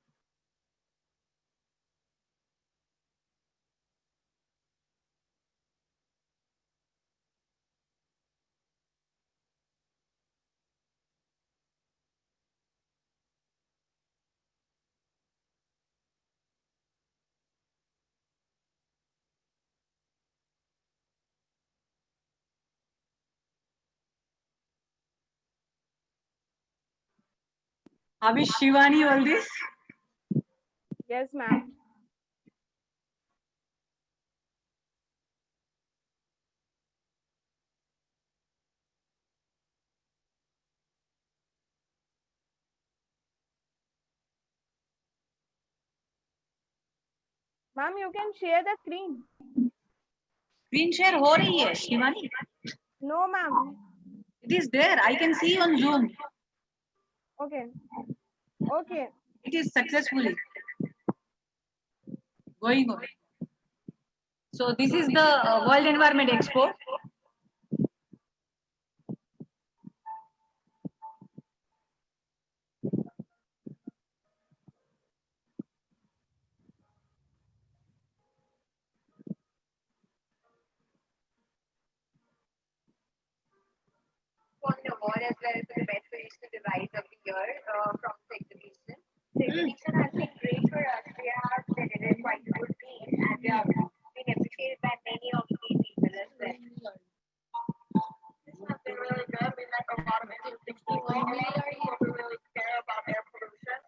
How is Shivani all this? Yes, ma'am. Ma'am, you can share the screen. Screen share हो रही है Shivani. No, ma'am. It is there. I can see on Zoom. Okay. Okay. It is successfully going on. So this is the World Environment Expo. Won the award as well for the best traditional device of the year from the exhibition. The exhibition has been great for us. We have delivered quite a good piece and we have been appreciated by many of the people as well. This has been really good. We met a lot of interesting people who really care about air pollution.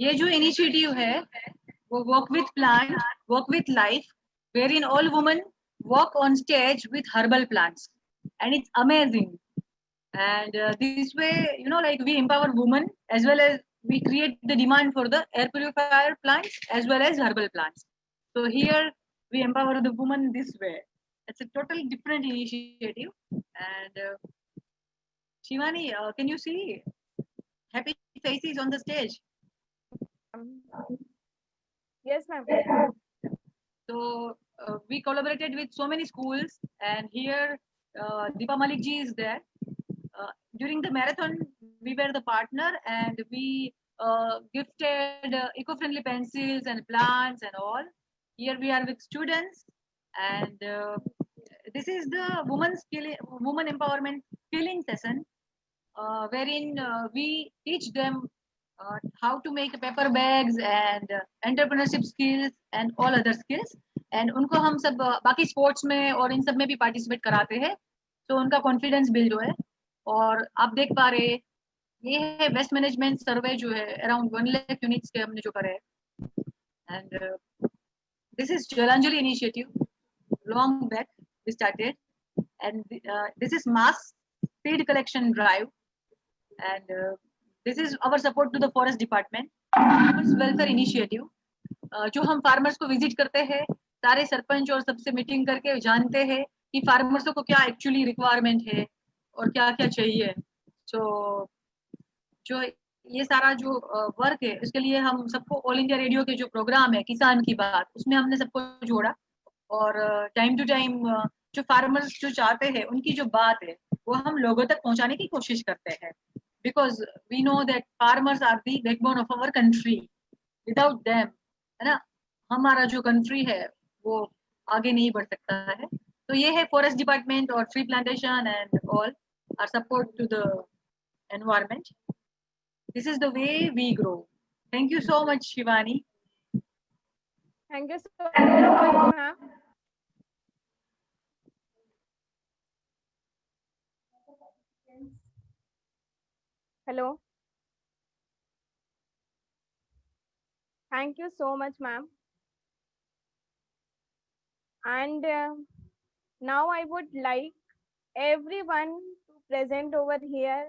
ये जो initiative है वो work with plant, work with life, wherein all women work on stage with herbal plants, and it's amazing. And this way, like we empower women as well as we create the demand for the air purifier plants as well as herbal plants. So here we empower the woman this way. It's a totally different initiative. And Shivani, can you see happy faces on the stage? Yes, ma'am. So we collaborated with so many schools, and here Deepa Malik ji is there. During the marathon, we were the partner, and we gifted eco-friendly pencils and plants and all. Here we are with students, and this is the woman empowerment skilling session, wherein we teach them how to make paper bags and entrepreneurship skills and all other skills. And उनको हम सब बाकी sports में और इन सब में भी participate कराते हैं, तो उनका confidence build हो है. और आप देख पा रहे ये है वेस्ट मैनेजमेंट सर्वे जो है अराउंड 1 लाख यूनिट्स के हमने जो करे. And this is Jalanjali initiative, long back we started, and this is mass seed collection drive, and this is our support to the forest department, farmers welfare initiative. जो हम farmers को visit करते हैं, सारे सरपंच और सबसे मीटिंग करके जानते हैं कि फार्मर्सों को क्या एक्चुअली रिक्वायरमेंट है और क्या क्या चाहिए. तो जो ये सारा जो वर्क है उसके लिए हम सबको ऑल इंडिया रेडियो के जो प्रोग्राम है किसान की बात, उसमें हमने सबको जोड़ा, और टाइम टू टाइम जो फार्मर्स जो चाहते हैं उनकी जो बात है वो हम लोगों तक पहुंचाने की कोशिश करते हैं, because we know that farmers are the backbone of our country. Without them, है ना, हमारा जो कंट्री है वो आगे नहीं बढ़ सकता है. तो ये है फॉरेस्ट डिपार्टमेंट और tree plantation and all our support to the environment. This is the way we grow. Thank you so much, Shivani. Thank you so much, ma'am. Hello. Thank you so much, ma'am. And now I would like everyone to present over here.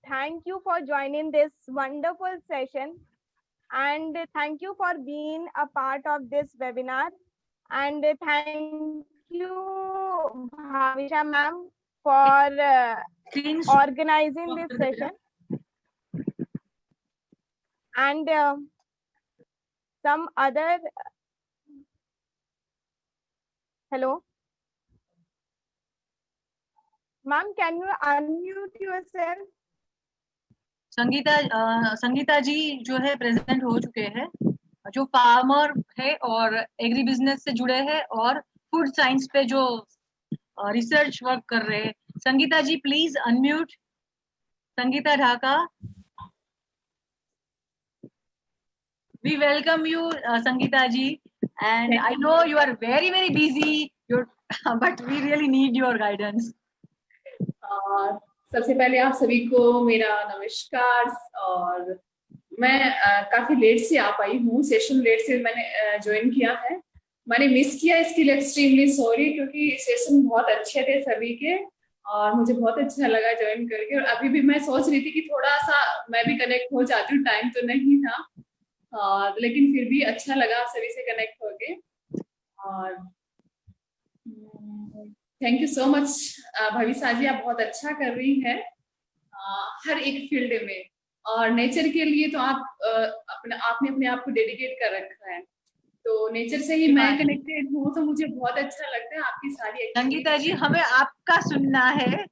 Thank you for joining this wonderful session, and thank you for being a part of this webinar, and thank you Bhavisha ma'am for organizing this session. And some other hello ma'am, can you unmute yourself? Sangeeta ji जो है present हो चुके हैं, जो farmer है और agri business से जुड़े हैं और फूड साइंस पे जो रिसर्च वर्क कर रहे हैं. Sangeeta ji please unmute. Sangeeta Dhaka, we welcome you, Sangeeta ji, and I know you are very busy, but we really need your guidance. सबसे पहले आप सभी को मेरा नमस्कार. और मैं काफी लेट से आ पाई हूँ, सेशन लेट से मैंने ज्वाइन किया है. मैंने मिस किया, इसके लिए एक्सट्रीमली सॉरी, क्योंकि सेशन बहुत अच्छे थे सभी के और मुझे बहुत अच्छा लगा ज्वाइन करके. और अभी भी मैं सोच रही थी कि थोड़ा सा मैं भी कनेक्ट हो जाती हूँ, टाइम तो नहीं था, लेकिन फिर भी अच्छा लगा सभी से कनेक्ट होके. और थैंक यू सो मच भविषा जी, आप बहुत अच्छा कर रही हैं हर एक फील्ड में. और नेचर के लिए तो आपने अपने आप को डेडिकेट कर रखा है, तो नेचर से ही मैं कनेक्टेड हूँ, तो मुझे बहुत अच्छा लगता है आपकी सारी. संगीता जी, हमें आपका सुनना है,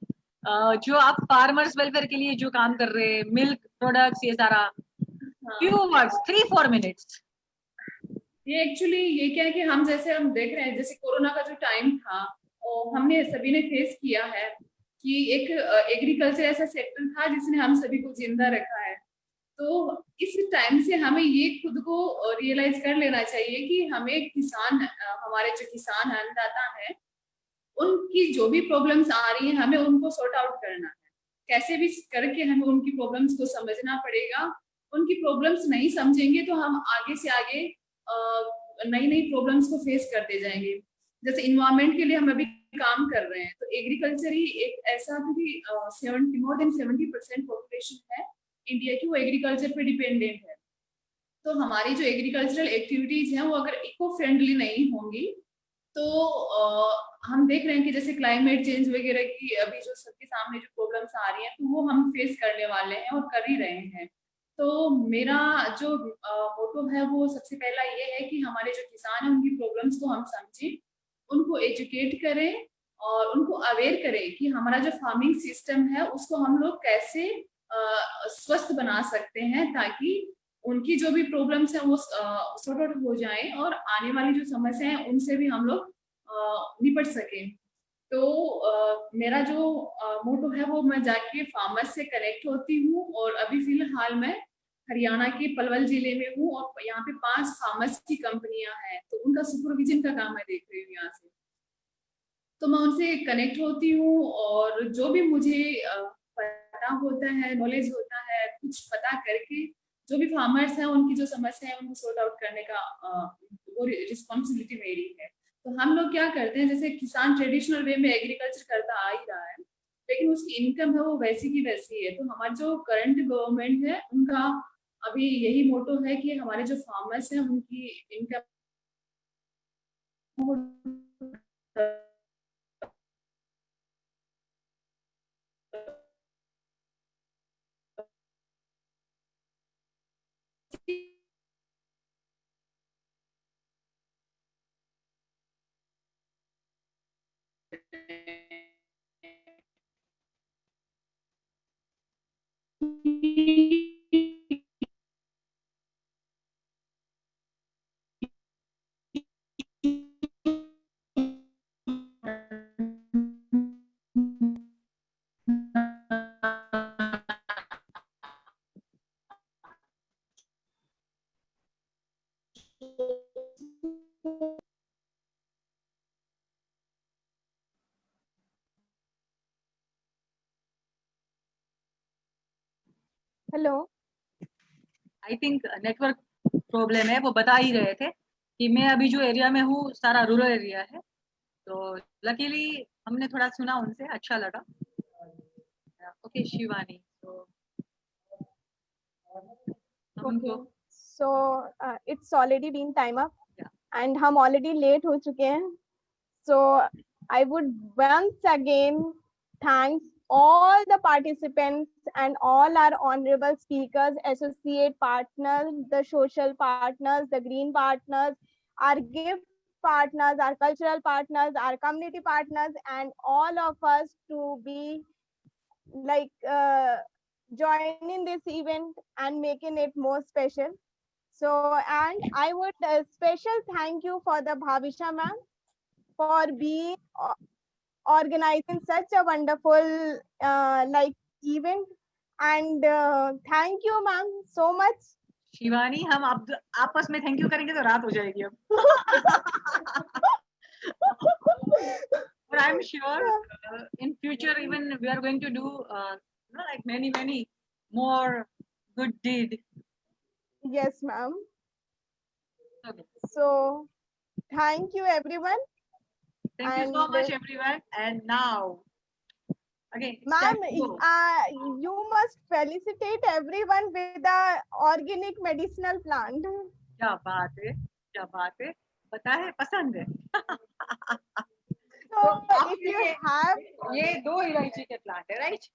जो आप फार्मर्स वेलफेयर के लिए जो काम कर रहे हैं, मिल्क प्रोडक्ट्स, ये सारा. few words, 3-4 minutes. ये एक्चुअली ये क्या है कि हम देख रहे हैं, जैसे कोरोना का जो टाइम था और हमने सभी ने फेस किया है कि एक एग्रीकल्चर ऐसा सेक्टर था जिसने हम सभी को जिंदा रखा है. तो इस टाइम से हमें ये खुद को रियलाइज कर लेना चाहिए कि हमें हमारे जो किसान अन्नदाता हैं, उनकी जो भी प्रॉब्लम्स आ रही हैं, हमें उनको सॉर्ट आउट करना है. कैसे भी करके हमें उनकी प्रॉब्लम्स को समझना पड़ेगा उनकी प्रॉब्लम्स नहीं समझेंगे तो हम आगे से आगे नई नई प्रॉब्लम्स को फेस करते जाएंगे। जैसे इन्वायरमेंट के लिए हम अभी काम कर रहे हैं, तो एग्रीकल्चर ही एक ऐसा, क्योंकि मोर देन 70% पॉपुलेशन है इंडिया की वो एग्रीकल्चर पे डिपेंडेंट है। तो हमारी जो एग्रीकल्चरल एक्टिविटीज हैं वो अगर इको फ्रेंडली नहीं होंगी तो हम देख रहे हैं कि जैसे क्लाइमेट चेंज वगैरह की अभी जो सबके सामने जो प्रॉब्लम्स आ रही हैं तो वो हम फेस करने वाले हैं और कर ही रहे हैं। तो मेरा जो मोटो है वो सबसे पहला ये है कि हमारे जो किसान हैं उनकी प्रॉब्लम्स को हम समझें, उनको एजुकेट करें और उनको अवेयर करें कि हमारा जो फार्मिंग सिस्टम है उसको हम लोग कैसे स्वस्थ बना सकते हैं ताकि उनकी जो भी प्रॉब्लम्स हैं वो सॉर्ट आउट हो जाएं और आने वाली जो समस्याएं हैं उनसे भी हम लोग निपट सकें। तो मेरा जो मोटो है वो मैं जाके फार्मर्स से कनेक्ट होती हूँ और अभी फिलहाल मैं हरियाणा के पलवल जिले में हूँ और यहाँ पे 5 फार्मर्स की कंपनियां हैं, तो उनका सुपरविजन का काम मैं देख रही हूँ यहाँ से। तो मैं उनसे कनेक्ट होती हूँ और जो भी मुझे पता होता है, नॉलेज होता है, कुछ पता करके जो भी फार्मर्स हैं उनकी जो समस्या है उनको सॉर्ट आउट करने का वो रिस्पॉन्सिबिलिटी मेरी है। तो हम लोग क्या करते हैं, जैसे किसान ट्रेडिशनल वे में एग्रीकल्चर करता आ ही रहा है लेकिन उसकी इनकम है वो वैसी की वैसी है। तो हमारा जो करंट गवर्नमेंट है उनका अभी यही मोटो है कि हमारे जो फार्मर्स हैं उनकी income hello, I think network problem है, वो बता ही रहे थे कि मैं अभी जो एरिया में हूँ सारा रूरल एरिया है, तो लकीली हमने थोड़ा सुना उनसे, अच्छा लगा। ओके शिवानी, तो okay. So it's already been time up and हम already late हो चुके हैं। So I would once again thanks all the participants and all our honorable speakers, associate partners, the social partners, the green partners, our gift partners, our cultural partners, our community partners, and all of us to be like joining this event and making it more special. So, and I would special thank you for the Bhavisha ma'am for being organizing such a wonderful like event, and thank you ma'am so much. Shivani, हम आपस में thank you करेंगे तो रात हो जाएगी अब। But I'm sure in future even we are going to do like many more good deed. Yes ma'am. Okay. So thank you everyone. Thank you so much everyone. And now again, ma'am, you must felicitate everyone with the organic medicinal plant. क्या बात है, क्या बात है, पता है, पसंद है। So if you have, ये 2 इलायची के प्लांट है, राइट?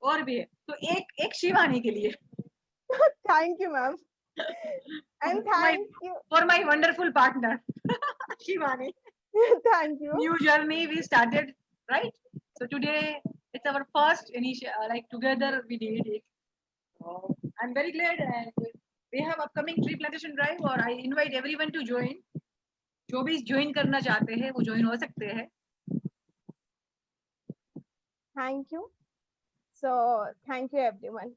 और भी है, तो एक शिवानी के लिए। Thank you ma'am. And thank you for my wonderful partner Shivani. Thank you. New journey we started, right? So today it's our first like together we did it. So I'm very glad, and we have upcoming tree plantation drive, और I invite everyone to join. जो भी join करना चाहते हैं वो join हो सकते हैं. Thank you. So thank you everyone.